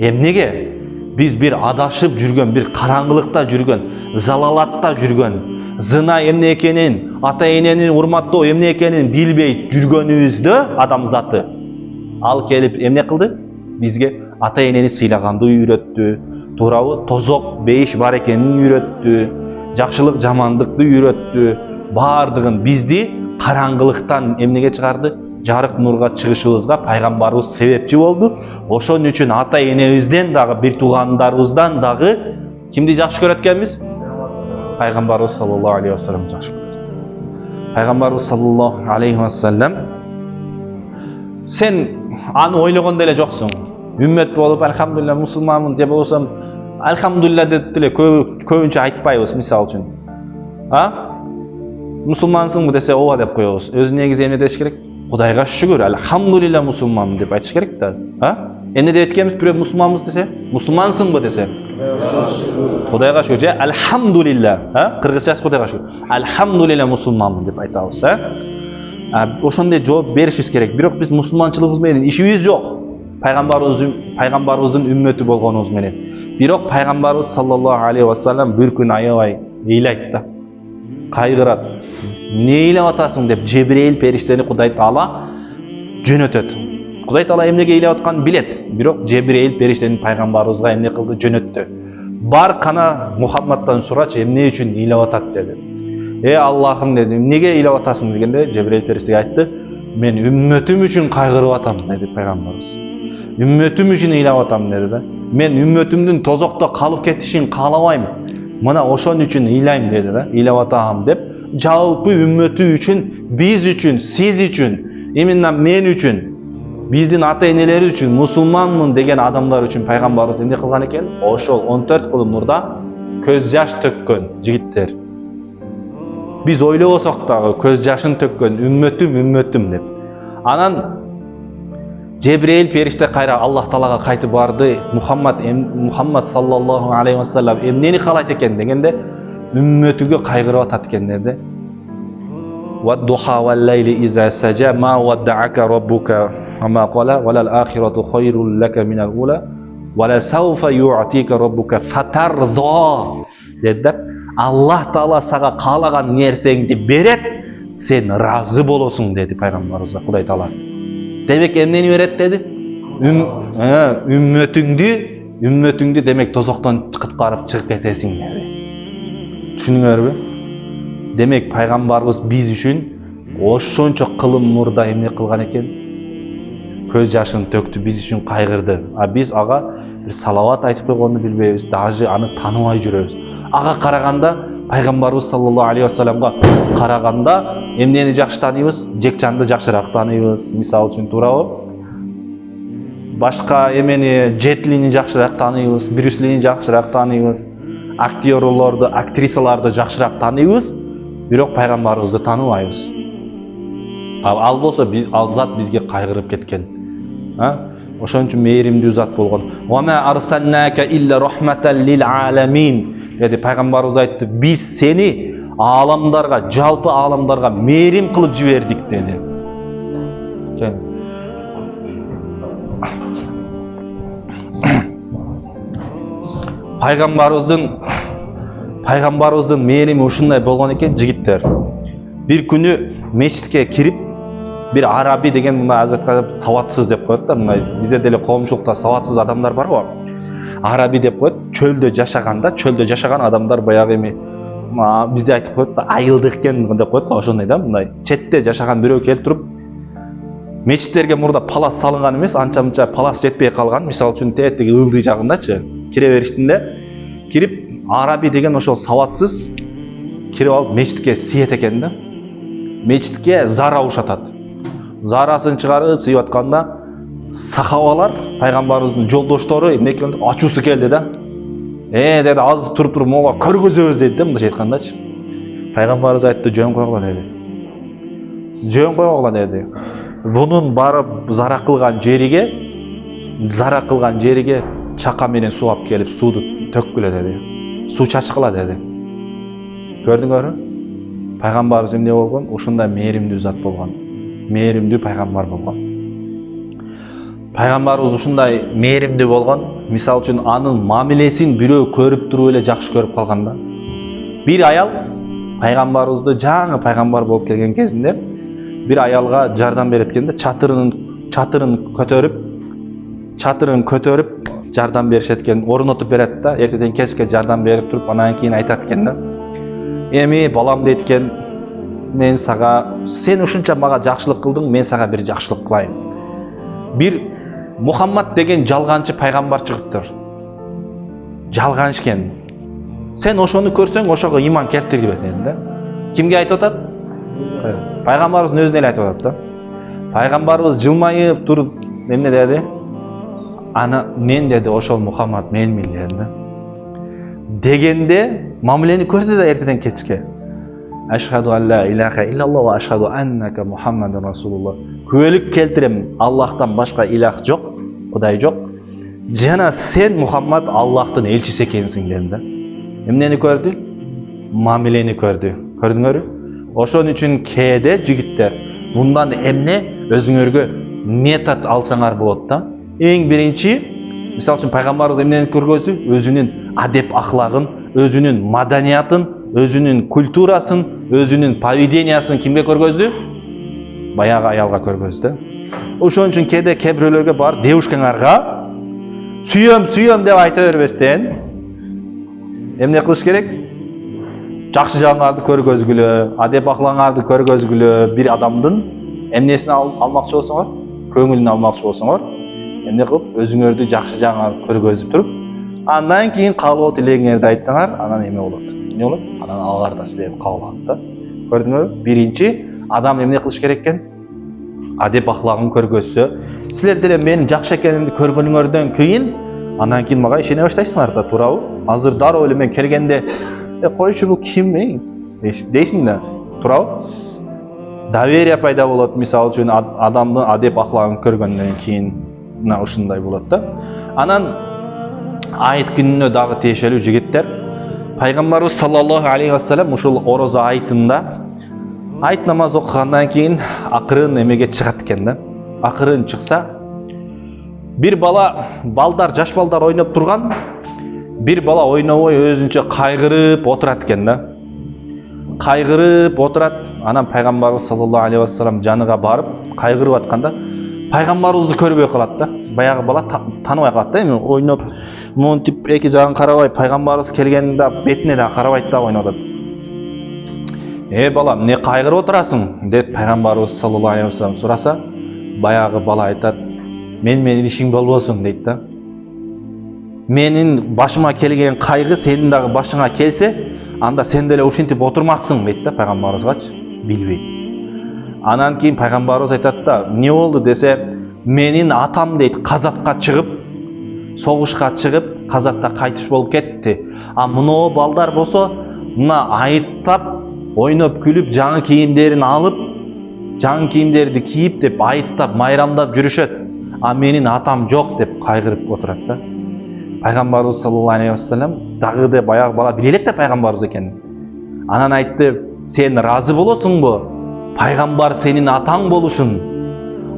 Эмнеге? Биз бир адашып жүргөн, бир караңгылыкта жүргөн, залалатта жүргөн, зына эмне экенин, ата энени урматтоо эмне экенин билбей жүргөнүбүздө адамзаты ал келип эмне кылды? Бизге ата энени сыйлаганды үйрөттү, туурабы? Тозок бейиш бар экенин үйрөттү, жакшылык жамандыкты үйрөттү. Бардыгын бизди караңгылыктан эмнеге чыгарды? Жарык нурга чыгышыбызга пайгамбарыбыз себепчи болду. Ошон үчүн ата энебизден дагы, бир туугандарыбыздан дагы кимди жакшы көрөт экенбиз? Пайгамбарыбыз саллаллаху алейхи ва саллям жакшы көрөт. Пайгамбарыбыз саллаллаху алейхи ва саллям сен аны ойлогон деле жоксуң. Үммет болуп, алхамдулилля мусулманмын деп болсом, алхамдулилля деп деле көбүнчө айтпайбыз, мисалы үчүн. Мусулмансыңбы десе, ооба деп коебуз. Өзү негизи эмне деш керек? Кудайга шүгүр, алхамдулилля мусулманмын деп айтыш керек да. Эмне деп эткенбиз? Бирөө мусулманбыз десе, мусулмансыңбы десе, Кудайга шүгүр. Же алхамдулилля, кыргызчасы Кудайга шүгүр. Алхамдулилля мусулманмын деп айтабыз, Ошондой жооп беришибиз керек. Бирок биз мусулманчылыгыбыз менен ишибиз жок. Пайгамбарыбыздын үммөтү болгонубуз менен. Бирок пайгамбарыбыз саллаллаху алейхи ва саллям бир күн аябай ыйлайт да. Кайгырат. Не ыйлап атасың деп Жебрейил периштени Кудай Таала жөнөтөт. Кудай Таала эмнеге ыйлап атканын билет. Бирок Жебрейил периштени пайгамбарыбызга эмне кылды? Жөнөттү. Бар кана Мухаммадтан сурачы, эмне үчүн ыйлап атат деди. Аллахым деди, эмнеге ыйлап атасың дегенде Жебрейил периштеге айтты, мен үммөтүм үчүн кайгырып атам деди пайгамбарыбыз. Үммөтүм үчүн ыйлап атам деди да. Мен үммөтүмдүн тозокто калып кетишин каалабайм. Мына ошон үчүн ыйлайм деди да. Ыйлап атам деп, жалпы үммөтү үчүн, биз үчүн, сиз үчүн, именно мен үчүн, биздин ата энелери үчүн, мусулманмын деген адамдар үчүн пайгамбарыбыз эмне кылган экен? Ошол 14 кылым нурда көз жаш төккөн жигиттер. Биз ойлобосок дагы көз жашын төккөн үммөтүм деп. Анан Жебрейил периште кайра Аллах Таалага кайтып барды. Мухаммад саллаллаху алейхи ва саллям эмнени каалайт экен дегенде, үммөтүгө кайгырып атат экен деди. Вад-духа вал-лайли иза сажа ма ваддака раббука ама қала валал ахирату хайрул лака минал ула вала сауфа ю'тика раббука фатарда деді. Аллах Таала сага каалаган нерсеңди берет, сен разы болосуң деді пайгамбарыбызга Кудай Таала. Демек эмнени берет деди? Үммөтүңдү демек тозоктон куткарып чыгып кетесиң деди. Түшүнүңөрбү? Демек пайгамбарыбыз биз үчүн ошончо кылым нурда эмне кылган экен? Көз жашын төктү, биз үчүн кайгырды. Биз ага бир салават айтып койгонду билбейбиз, даже аны тааныбай жүрөбүз. Ага караганда пайгамбарыбыз саллаллаху алейхи ва салламга караганда эмнени жакшы тааныйбыз? Жекчанды жакшыраак тааныйбыз. Мисалы үчүн туурабы? Башка эмени Джетлини жакшыраак тааныйбыз, Брюс Лини жакшыраак тааныйбыз, актерлорду, актрисаларды жакшыраак тааныйбыз, бирок пайгамбарыбызды тааныбайбыз. Ал болсо ал зат бизге кайгырып кеткен. Ошон үчүн мээримдүү зат болгон. Ва ма арсалнака илля рахматан лил аламин деди пайгамбарыбыз айтты. Биз сени аламдарга, жалпы аламдарга мээрим кылып жибердик деди. Пайгамбарыбыздын мээрими ушундай болгон экен, жигиттер. Бир күнү мечитке кирип, бир араби деген мына азатка саватсыз деп коет да, мына бизде деле коомчулукта саватсыз адамдар бар го. Араби деп коет, чөлдө жашаган адамдар баягы эми бизде айтып коет да, айылдык экен деп коет да, ошондой да, мындай четте жашаган бирөө келип туруп мечиттерге мурда палас салынган эмес, анча мынча палас жетпей калган. Мисалы үчүн тетиги ылдый жагындачы кире бериштинде кирип Араби деген ошол сабатсыз кирип алып мечитке сиет экен да. Мечитке зара ушатат. Зарасын чыгарып сыйып атканда сахабалар, пайгамбарыбыздын жолдоштору эмне ачуусу келди да. Деди, азыр туруп мога көргөзөбүз деди да, мындайча айткандачы. Пайгамбарыбыз айтты, жөн койгула деди. Жөн койгула деди. Бунун барып зара кылган жериге чака менен суу алып келип сууду төккүлө деди. Суу чачкыла деди. Көрдүңөрбү? Пайгамбарыбыз эмне болгон? Ушундай мээримдүү зат болгон. Мээримдүү пайгамбар болгон. Пайгамбарыбыз ушундай мээримдүү болгон. Мисалы үчүн анын мамилесин бирөө көрүп туруп эле жакшы көрүп калганда. Бир аял пайгамбарыбызды жаңы пайгамбар болуп келген кезинде бир аялга жардам берет экенде, чатырын көтөрүп жардам беришет экен, орнотуп берет да, эртеден кечке жардам берип туруп, анан кийин айтат экен да. Эми балам дейт экен, мен сен ушунча мага жакшылык кылдың, мен сага бир жакшылык кылайын. Бир Мухаммад деген жалганчы пайгамбар чыгыптыр. Жалганч экен. Сен ошону көрсөң, ошого иман келтирбет экен да. Кимге айтып атат? Пайгамбарыбыздын өзүнө эле айтып атат да. Пайгамбарыбыз жылмайып туруп эмне деди? Мен деди, ошол Мухаммад менмин деди да. Дегенде мамилени көрдү да эртеден кечке. Ашхаду алла илаха иллаллах ва ашхаду аннака Мухаммадун расулуллах. Күбөлүк келтирем, Аллахтан башка илах жок, Кудай жок. Жана сен Мухаммад Аллахтын элчиси экенсиң деди да. Эмнени көрдү? Мамилени көрдү. Көрдүңөрбү? Ошон үчүн кээде жигиттер мындан эмне өзүңөргө метод алсаңар болот да. Эң биринчи, мисалы үчүн пайгамбарыбыз эмнени көргөздү? Өзүнүн адеп ахлагын, өзүнүн маданиятын, өзүнүн культурасын, өзүнүн поведениясын кимге көргөздү? Баягы аялга көргөздү. Ошон үчүн кээде кээ бирөөлөргө барып девушкаңарга сүйөм деп айта бербестен эмне кылыш керек? Жакшы жагыңарды көргөзгүлө, адеп ахлагыңарды көргөзгүлө, бир адамдын эмнесин алмакчы болсоңор, көңүлүн алмакчы болсоңор, эмне кылып өзүңөрдү жакшы жагыңарды көргөзүп туруп, андан кийин каалоо тилегиңерди айтсаңар, анан эме болот. Эмне болот? Анан алар да силерди кабыл алат да. Көрдүңөрбү? Биринчи адам эмне кылыш керек экен? Адеп ахлагын көргөзсө, силер деле менин жакшы экенимди көргөнүңөрдөн кийин, андан кийин мага ишене баштайсыңар да, туурабы? Азыр дароо эле мен келгенде койчу бул ким дейсиң да, туурабы? Доверие пайда болот, мисалы үчүн адамдын адеп ахлагын көргөндөн кийин мына ушундай болот да. Анан айт күнүнө дагы тиешелүү жигиттер, пайгамбарыбыз саллаллаху алейхи вассалам ушул орозо айтында айт намаз окугандан кийин акырын эмеге чыгат экен да. Акырын чыкса, бир балдар, жаш балдар ойноп турган, бир бала ойнобой өзүнчө кайгырып отурат экен да. Кайгырып отурат. Анан пайгамбарыбыз саллаллаху алейхи вассалам жаныга барып, кайгырып атканда, пайгамбарыбызды көрбөй калат да. Баягы бала таныбай калат да, эми ойноп, монтип эки жагын карабай, пайгамбарыбыз келгенде бетине да карабайт да, ойноп атат. Бала, эмне кайгырып отурасың? Деп пайгамбарыбыз саллаллаху алейхи вассалам сураса, баягы бала айтат, менин ишиң болбосун дейт да. Менин башыма келген кайгы сенин дагы башыңа келсе, анда сен деле ушинтип отурмаксың дейт да пайгамбарыбызгачы, билбей. Анан кийин пайгамбарыбыз айтат да, эмне болду десе, менин атам дейт, казатка чыгып, согушка чыгып, казатта кайтыш болуп кетти. А мыноо балдар болсо, мына айыттап, ойноп күлүп, жаңы кийимдерин алып, жаңы кийимдерди кийип деп айыттап, майрамдап жүрүшөт. А менин атам жок деп кайгырып отурат да. Пайгамбарыбыз саллаллаху алейхи вассалам дагы да баягы бала биле элек да пайгамбарыбыз экенин. Анан айтты, сен разы болосуңбу? Пайгамбар сенин атаң болушун.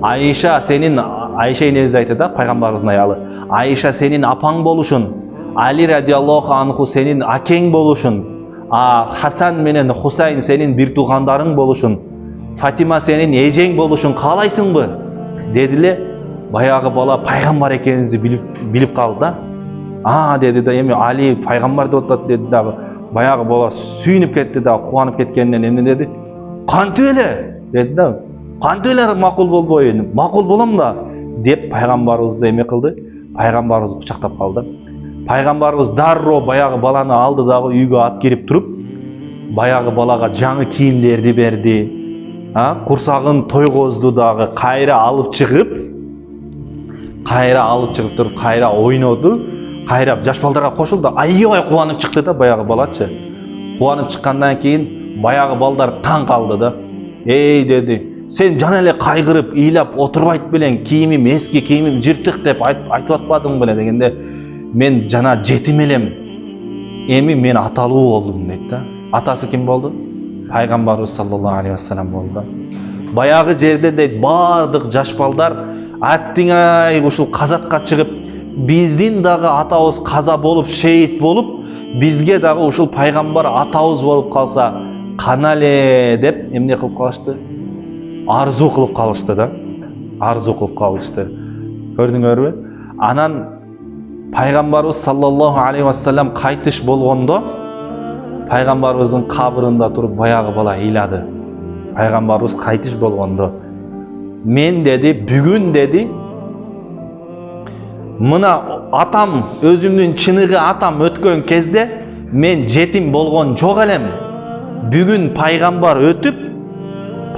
Айша энебиз айтты да, пайгамбарыбыздын аялы. Айша сенин апаң болушун. Али радиаллаху анху сенин акең болушун. Хасан менен Хусайн сенин бир туугандарың болушун. Фатима сенин эжең болушун каалайсыңбы? Дедиле, баягы бала пайгамбар экенинди билип калды да. Деди да, эми Али пайгамбар деп атат деди дагы. баягы бала сүйүнүп кетти да, кубанып кеткенинен эмне деди? Кантип эле? Деди да. Кантип эле макул болбойбу? Макул болом да деп пайгамбарыбызды эме кылды? Пайгамбарыбызды кучактап калды. Пайгамбарыбыз дарроо баягы баланы алды дагы үйгө алып кирип туруп, баягы балага жаңы кийимдерди берди. Курсагын тойгозду дагы, кайра алып чыгып туруп, кайра ойноду. Кайра жаш балдарга кошулду. Аябай кубанып чыкты да баягы балачы. Кубанып чыккандан кийин баягы балдар таң калды да. Эй деди, сен жана эле кайгырып, ыйлап отурбайт белең, кийимим эски, кийимим жыртык деп айтып атпадың беле дегенде, мен жана жетим элем. Эми мен аталуу болдум дейт да. Атасы ким болду? Пайгамбарыбыз саллаллаху алейхи вассалам болду. Баягы жерде дейт бардык жаш балдар аттиңай ушул казатка чыгып, биздин дагы атабыз каза болуп, шейит болуп, бизге дагы ушул пайгамбар атабыз болуп калса канале деп эмне кылып калышты? Арзу кылып калышты да. Арзу кылып калышты. Көрдүңөрбү? Анан пайгамбарыбыз саллаллаху алейхи вассалам кайтыш болгондо пайгамбарыбыздын кабырында туруп баягы бала ыйлады. Пайгамбарыбыз кайтыш болгондо мен деди, бүгүн деди, мына атам, өзүмдүн чыныгы атам өткөн кезде мен жетим болгон жок элем. Бүгүн пайгамбар өтүп,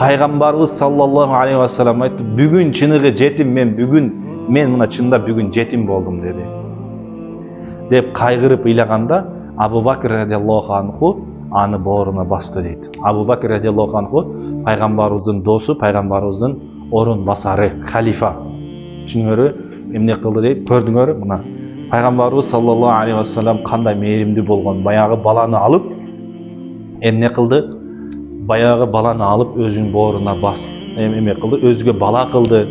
пайгамбарыбыз саллаллаху алейхи вассалам айтты, бүгүн чыныгы жетим мен мына чында бүгүн жетим болдум деди. Деп кайгырып ыйлаганда Абу Бакр радиаллаху анху аны бооруна басты дейт. Абу Бакр радиаллаху анху пайгамбарыбыздын досу, пайгамбарыбыздын орун басары, халифа. Түшүнүңөрбү? Эмне кылды дейт? Көрдүңөр мына. Пайгамбарыбыз саллаллаху алейхи вассалам кандай мээримдүү болгон, баягы баланы алып эмне кылды? Баягы баланы алып өзүнүн бооруна басты. Эме кылды, өзгө бала кылды,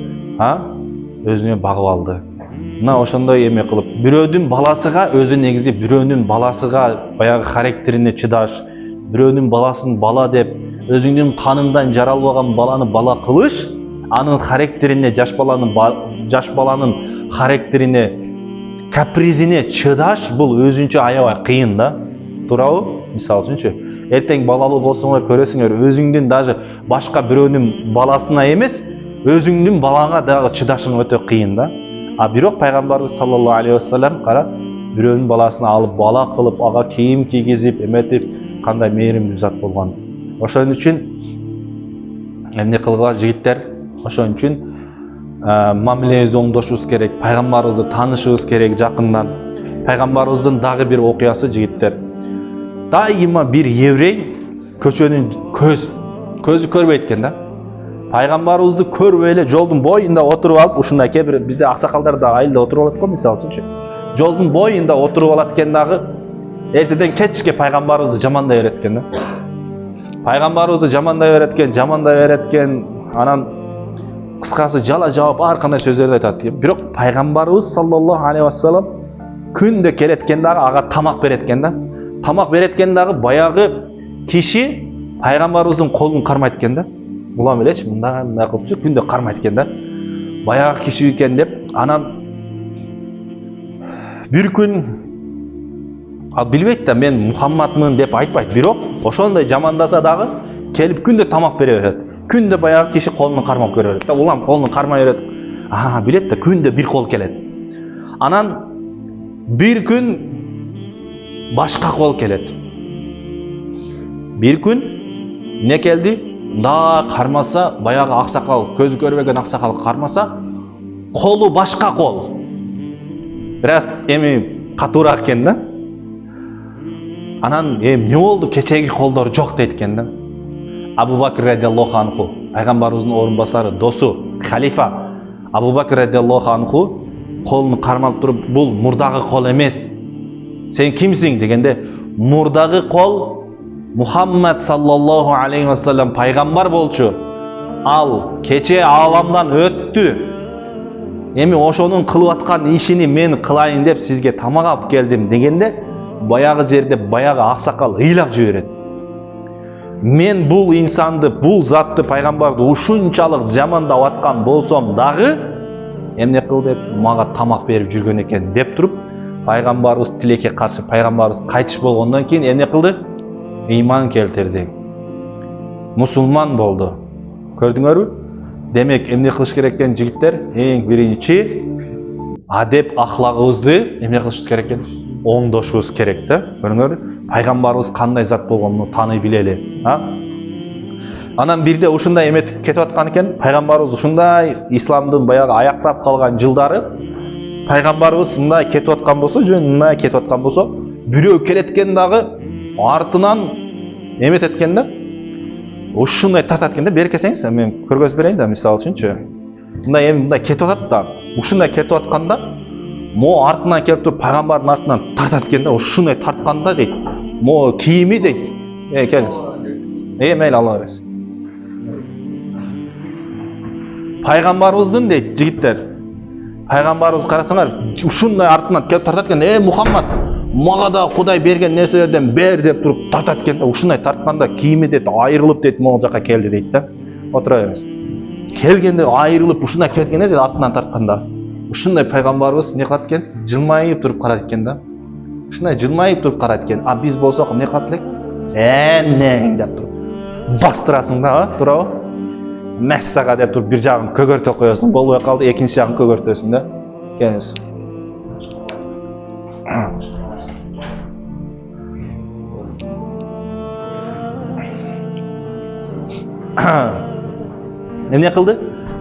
өзүнө багып алды. Мына ошондой эме кылып, бирөөнүн баласыга өзү негизи бирөөнүн баласыга баягы характерине чыдаш, бирөөнүн баласын бала деп, өзүңдүн каныңдан жаралбаган баланы бала кылыш, анын характерине, жаш баланын характерине, капризине чыдаш бул өзүнчө аябай кыйын да. Туурабы? Мисалы үчүнчү, эртең балалуу болсоңор көрөсүңөр, өзүңдүн даже башка бирөөнүн баласына эмес, өзүңдүн балаңа дагы чыдашың өтө кыйын да. А бирок пайгамбарыбыз саллаллаху алейхи вассалам кара, бирөөнүн баласына алып бала кылып, ага кийим кийгизип, эметип, кандай мээримдүү зат болгон. Ошон үчүн эмне кылгыла жигиттер? Ошон үчүн мамилебизди оңдошубуз керек, пайгамбарыбызды таанышыбыз керек жакындан. Пайгамбарыбыздын дагы бир окуясы жигиттер. Дайыма бир еврей көчөнүн көзү көрбөйт экен да. Пайгамбарыбызды көрбөй эле жолдун боюнда отуруп алып, ушундай кээ бир бизде аксакалдар да айылда отуруп алат го, мисалы үчүнчү. Жолдун боюнда отуруп алат экен дагы, эртеден кечке пайгамбарыбызды жамандай берет экен да. Пайгамбарыбызды жамандай берет экен, анан кыскасы жала жаап ар кандай сөздөрдү айтат экен. Бирок пайгамбарыбыз саллаллаху алейхи вассалам күндө келет экен дагы, ага тамак берет экен да. Тамак берет экен дагы баягы киши пайгамбарыбыздын колун кармайт экен да. Улам элечи мындай кылыпчы күндө кармайт экен да. Баягы киши экен деп, анан бир күн билбейт да, мен Мухаммадмын деп айтпайт, бирок ошондой жамандаса дагы келип күндө тамак бере берет. Күндө баягы киши колун кармап көрө берет да. Улам колун кармай берет. Билет да, күндө бир кол келет. Анан бир күн башка кол келет. Бир күн не келди? Да кармаса, баягы аксакал, көзү көрбөгөн аксакал кармаса, колу башка кол. Бираз эми катуураак экен да. Анан эмне болду? Кечеги колдор жок дейт экен да. Абу Бакр радиаллаху анху, пайгамбарыбыздын орун басары, досу, халифа Абу Бакр радиаллаху анху колун кармап туруп, бул мурдагы кол эмес. Сен кимсиң дегенде, мурдагы кол Мухаммад саллаллаху алейхи вассалам пайгамбар болчу. Ал кече аламдан өттү. Эми ошонун кылып аткан ишини мен кылайын деп сизге тамак алып келдим дегенде, баягы жерде баягы аксакал ыйлап жиберет. Мен бул инсанды, бул затты, пайгамбарды ушунчалык жамандап аткан болсом дагы эмне кыл деп мага тамак берип жүргөн экен деп туруп, Пайгамбарыбыз тилекке каршы пайгамбарыбыз кайтыш болгондон кийин эмне кылды? Ыйман келтирди. Мусулман болду. Көрдүңөрбү? Демек эмне кылыш керек экен жигиттер? Эң биринчи адеп ахлагыбызды эмне кылышыбыз керек экен? Оңдошубуз керек да. Көрдүңөрбү? Пайгамбарыбыз кандай зат болгонун таный билели. Анан бирде ушундай эметип кетип аткан экен. Пайгамбарыбыз ушундай исламдын баягы аяктап калган жылдары пайгамбарыбыз мындай кетип аткан болсо, мындай кетип аткан болсо, бирөө келеткен дагы артынан эмет эткен да. Ушундай тартат экен да. Бери келсеңиз, мен көргөзүп берейин да, мисалы үчүнчү. Мындай кетип атат да, ушундай кетип атканда, мо артынан келип туруп пайгамбардын артынан тартат экен да. Ушундай тартканда дейт. Мо кийими дейт. Келиңиз. Мейли Алла берсин. Пайгамбарыбыздын дейт жигиттер. Пайгамбарыбыз карасаңар, ушундай артынан келип тартат экен. Мухаммад, мага да Кудай берген нерселерден бер деп туруп тартат экен да. Ушундай тартканда кийими дейт айрылып дейт, могу жака келди дейт да. Отура бериңиз. Келгенде айрылып ушундай келгенде дейт артынан тартканда. Ушундай пайгамбарыбыз эмне кылат экен? Жылмайып туруп карайт экен да. Ушундай жылмайып туруп карайт экен. А биз болсок эмне кылат элек? Эмне деп туруп бастырасың да, туурабы? Мәссага деп туруп бир жагын көгөртө коесуң, болбой калды, экинчи жагын көгөртөсүң да. Келиңиз. Эмне кылды?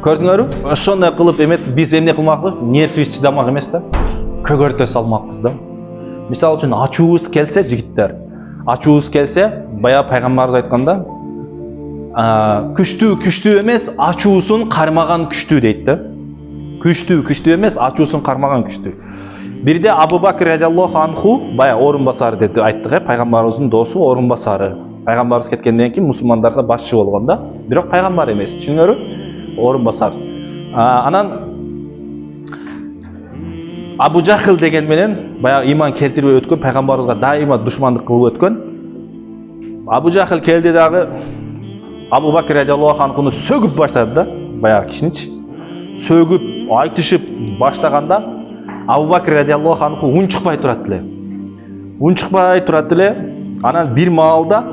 Көрдүңөрбү? Ошондой кылып эмет, биз эмне кылмакпыз? Нервибиз чыдамак эмес да. Көгөртө салмакпыз да. Мисалы үчүн ачуубуз келсе, жигиттер, ачуубуз келсе, баягы пайгамбарыбыз айтканда, күчтүү эмес, ачуусун кармаган күчтүү дейт да. Күчтүү эмес, ачуусун кармаган күчтүү. Бирде Абу Бакр радиаллаху анху, баягы орун басары деп айттык, пайгамбарыбыздын досу, орун басары. Пайгамбарыбыз кеткенден кийин мусулмандарга башчы болгон да. Бирок пайгамбар эмес, түшүнүңөрбү? Орун басар. Анан Абу Жахил деген менен баягы иман келтирбей өткөн, пайгамбарыбызга дайыма душмандык кылып өткөн. Абу Жахил келди дагы Абу Бакр радиаллаху анхуну сөгүп баштады да, баягы кишиничи. Сөгүп, айтышып баштаганда Абу Бакр радиаллаху анху унчукпай турат эле. Анан бир маалда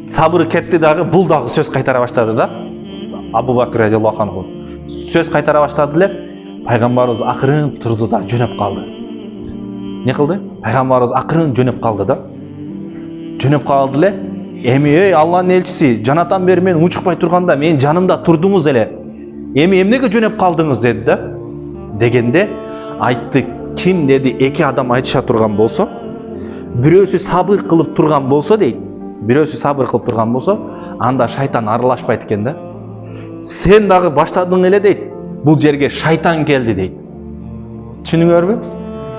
сабыры кетти дагы, бул дагы сөз кайтара баштады да. Абу Бакр радиаллаху анху сөз кайтара баштады эле. Пайгамбарыбыз акырын турду да жөнөп калды. Не кылды? Пайгамбарыбыз акырын жөнөп калды да. Жөнөп калды эле. Эми Алланын элчиси, жанатан бери мен унчукпай турганда менин жанымда турдуңуз эле. Эми эмнеге жөнөп калдыңыз деди да. Дегенде айтты, ким деди, эки адам айтыша турган болсо, бирөөсү сабыр кылып турган болсо дейт. Бирөөсү сабыр кылып турган болсо, анда шайтан аралашпайт экен да. Сен дагы баштадың эле дейт. Бул жерге шайтан келди дейт. Түшүнүңөрбү?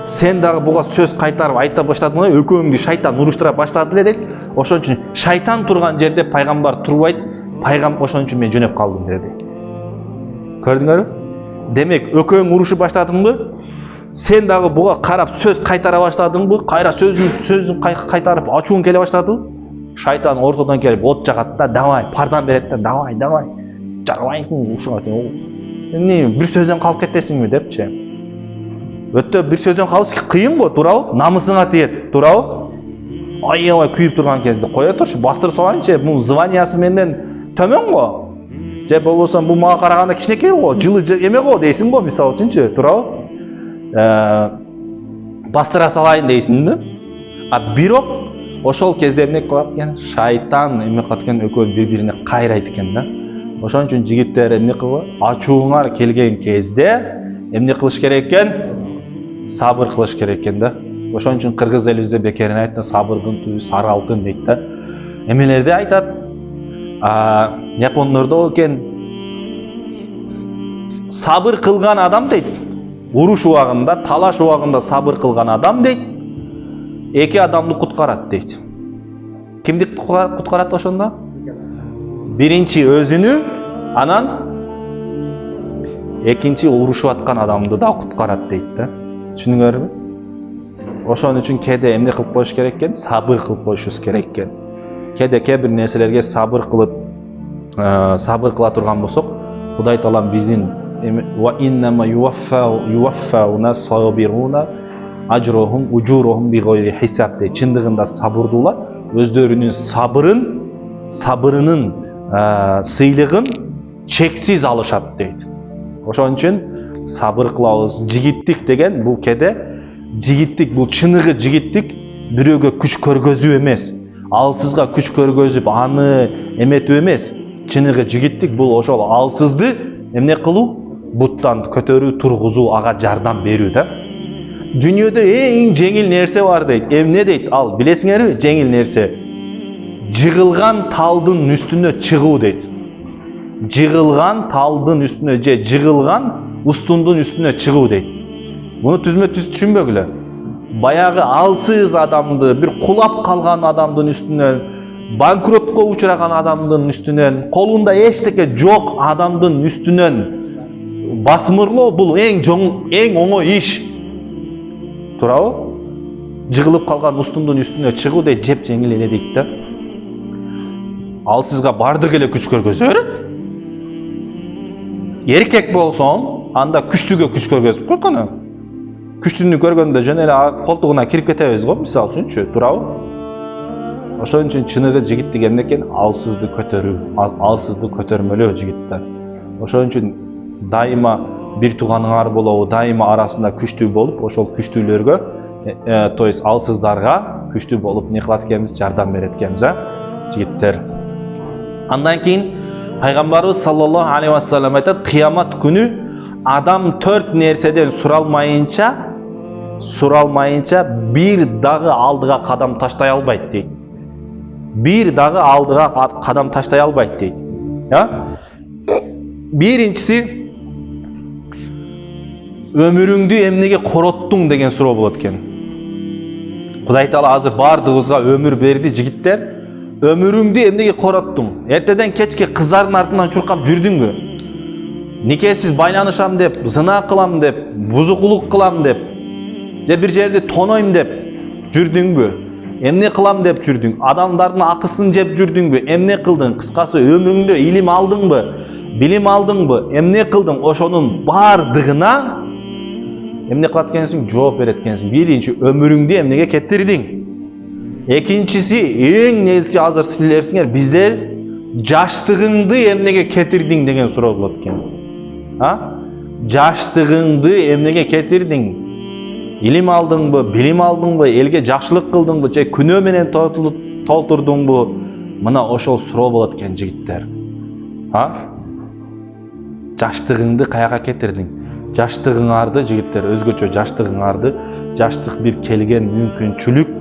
Сен дагы буга сөз кайтарып айта баштадың эле, экөөңдү шайтан уруштура баштады эле дейт. Ошон үчүн шайтан турган жерде пайгамбар турбайт. Ошон үчүн мен жөнөп калдым деди. Көрдүңөрбү? Демек, экөөң урушуп баштадыңбы? Сен дагы буга карап сөз кайтара баштадыңбы? Кайра сөзүн кайтарып ачууң келе баштадыбы? Шайтан ортодон келип от жагат да, давай, пардам берет да, давай. Жарабайсың ушуга сен. Эмне бир сөздөн калып кетесиңби депчи. Өтө бир сөздөн калыш кыйын го, туурабы? Намысыңа тиет, туурабы? Аябай күйүп турган кезде кое турчу, бастырып салайынчы, бул званиясы менден төмөн го. Же болбосо бул мага караганда кичинекей го, жылы эме го дейсиң го, мисалы үчүнчү, туурабы? Бастыра салайын дейсиң да. А бирок ошол кезде эмне кылат экен? Шайтан эме кылат экен, экөө бири-бирине кайрайт экен да. Ошон үчүн жигиттер эмне кылып, ачууңар келген кезде эмне кылыш керек экен? Сабыр кылыш керек экен да. Ошон үчүн кыргыз элибизде бекерин айтты, сабырдын түбү сары алтын дейт да. Эмелерде айтат. Япондордо экен, сабыр кылган адам дейт. Уруш убагында, талаш убагында сабыр кылган адам дейт, эки адамды куткарат дейт. Кимди куткарат ошондо? Биринчи өзүнү, анан экинчи урушуп аткан адамды да куткарат дейт да. Түшүнүңөрбү? Ошон үчүн кээде эмне кылып коюш керек экен? Сабыр кылып коюшубуз керек экен. Кээде бир нерселерге сабыр кыла турган болсок, Кудай Таалам биздин ва иннама юваффауна сабируна ajrohum ujurohum bi gayri hisab deydi. Чындыгында сабырдуулар өздөрүнүн сабырынын сыйлыгын чексиз алышат дейт. Ошон үчүн сабыр кылабыз. Жигиттик деген бул кеде жигиттик, бул чыныгы жигиттик бирөөгө күч көргөзүү эмес. Алсызга күч көргөзүп, аны эметүү эмес. Чыныгы жигиттик бул ошол алсызды эмне кылуу? Буттан көтөрүү, тургузуу, ага жардам берүү да. Дүйнөдө эң жеңил нерсе бар дейт. Эмне дейт? Ал билесиңерби? Жеңил нерсе. Жыгылган талдын үстүнө чыгуу дейт. Жыгылган талдын үстүнө же жыгылган устундун үстүнө чыгуу дейт. Муну түзмө-түз түшүнбөгүлө. Баягы алсыз адамды, бир кулап калган адамдын үстүнөн, банкротко учураган адамдын үстүнөн, колунда эчтеке жок адамдын үстүнөн басмырлоо бул эң оңой иш. Туурабы? Жыгылып калган устундун үстүнө чыгуу дейт, жеп жеңил эле дейт да. Алсызга бардык эле күч көргөзө берет. Эркек болсоң, анда күчтүүгө күч көргөзүп койгону. Күчтүүнү көргөндө жөн эле колтугуна кирип кетебиз го, мисалы үчүнчү, туурабы? Ошон үчүн чыныгы жигиттик эмне экен? Алсызды көтөрүү, алсызды көтөрмөлөө жигиттер. Ошон үчүн дайыма бир тууганыңар болобу, дайыма арасында күчтүү болуп, ошол күчтүүлөргө, то есть алсыздарга күчтүү болуп не кылат экенбиз, жардам берет экенбиз, жигиттер. Андан кийин пайгамбарыбыз саллаллаху алейхи ва саллям айтат, кыямат күнү адам 4 нерседен суралмайынча бир дагы алдыга кадам таштай албайт дейт. Бир дагы алдыга кадам таштай албайт дейт. Биринчиси, өмүрүңдү эмнеге короттуң деген суроо болот экен. Кудай Таала азыр бардыгыбызга өмүр берди, жигиттер. Өмүрүңдү эмнеге короттуң? Эртеден кечке кыздардын артынан чуркап жүрдүңбү? Никесиз байланышам деп, зына кылам деп, бузукулук кылам деп, же бир жерде тонойм деп жүрдүңбү? Эмне кылам деп жүрдүң? Адамдардын акысын жеп жүрдүңбү? Эмне кылдың? Кыскасы, өмүрүңдө илим алдыңбы? Билим алдыңбы? Эмне кылдың? Ошонун бардыгына эмне кылат экенсиң? Жооп берет экенсиң. Биринчи, өмүрүңдү эмнеге кетирдиң? Экинчиси, эң негизги азыр силерсиңер, биздер жаштыгыңды эмнеге кетирдиң деген суроо болот экен. Жаштыгыңды эмнеге кетирдиң? Илим алдыңбы, билим алдыңбы, элге жакшылык кылдыңбы, же күнөө менен толтурдуңбу? Мына ошол суроо болот экен, жигиттер. Жаштыгыңды каяка кетирдиң? Жаштыгыңарды, жигиттер, өзгөчө жаштыгыңарды, жаштык бир келген мүмкүнчүлүк,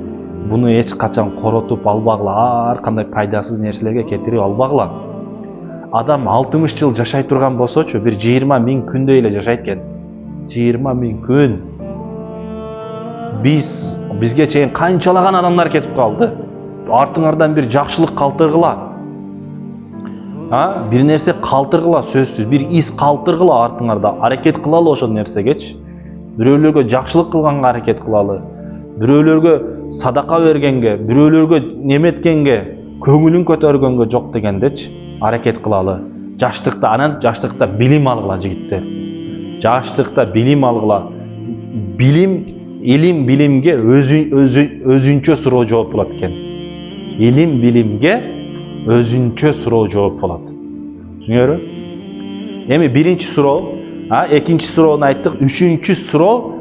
буну эч качан коротуп албагыла, ар кандай пайдасыз нерселерге кетирип албагыла. Адам 60 жыл жашай турган болсочу, бир 20 000 күндөй эле жашайт экен. 20 000 күн. Бизге чейин канчалаган адамдар кетип калды. Артыңардан бир жакшылык калтыргыла. Бир нерсе калтыргыла, сөзсүз, бир из калтыргыла артыңарда. Аракет кылалы ошол нерсегечи. Бирөөлөргө жакшылык кылганга аракет кылалы. Бирөөлөргө садака бергенге, бирөөлөргө неметкенге, көңүлүн көтөргөнгө жок дегендечи аракет кылалы. Жаштыкта, анан жаштыкта билим алгыла, жигиттер. Жаштыкта билим алгыла. Илим билимге өзүнчө суроо жооп болот экен. Илим билимге өзүнчө суроо жооп болот. Түшүнүңөрбү? Эми биринчи суроо, экинчи суроону айттык, үчүнчү суроо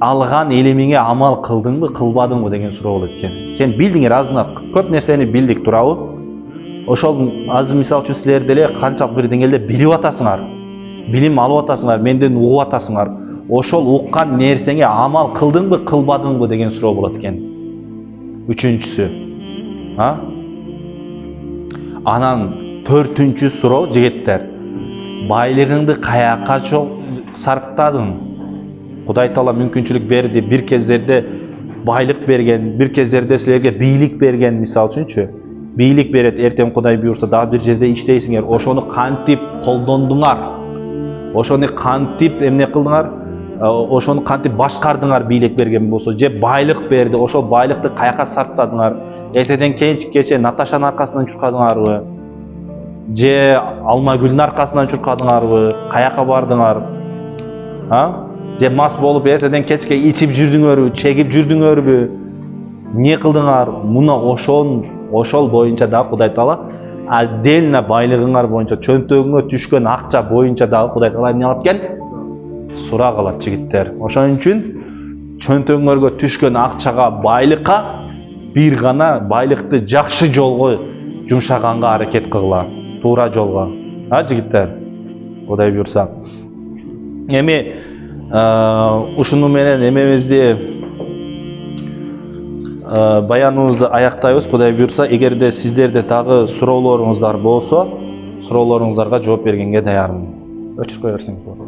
алган илимиңе амал кылдыңбы, кылбадыңбы деген суроо болот экен. Сен билдиңер, азына көп нерсени билдик, туурабы? Ошол азыр мисалы үчүн силер деле канчалык бир деңгээлде билип атасыңар, билим алып атасыңар, менден угуп атасыңар. Ошол уккан нерсеңе амал кылдыңбы, кылбадыңбы деген суроо болот экен. Үчүнчүсү. Анан төртүнчү суроо, жигиттер. Байлыгыңды каяка сарптадың? Кудай Таала мүмкүнчүлүк берди, бир кездерде байлык берген, бир кездерде силерге бийлик берген, мисалы үчүнчү. Бийлик берет, эртең Кудай буйрса дагы бир жерде иштейсиңер. Ошону кантип колдондуңар? Ошону кантип эмне кылдыңар? Ошону кантип башкардыңар бийлик берген болсо, же байлык берди, ошол байлыкты каяка сарптадыңар? Эртеден кечке Наташанын аркасынан чуркадыңарбы? Же Алмагүлдүн аркасынан чуркадыңарбы? Каяка бардыңар? же мас болуп эртеден кечке ичип жүрдүңөрбү, чегип жүрдүңөрбү, эмне кылдыңар? Муна ошол боюнча да Кудай Таала отдельно байлыгыңар боюнча, чөнтөгүңө түшкөн акча боюнча да Кудай Таала эмне кылат экен? Сурак алат жигиттер. Ошон үчүн чөнтөгүңөргө түшкөн акчага, байлыкка бир гана байлыкты жакшы жолго жумшаганга аракет кылгыла, туура жолго. Жигиттер, Кудай буйрса. Эми ушуну менен эмемизди баяныбызды аяктайбыз. Кудай буйрса, эгерде сиздерде дагы суроолоруңуздар болсо, суроолоруңуздарга жооп бергенге даярмын. Өчүрүп кое берсең.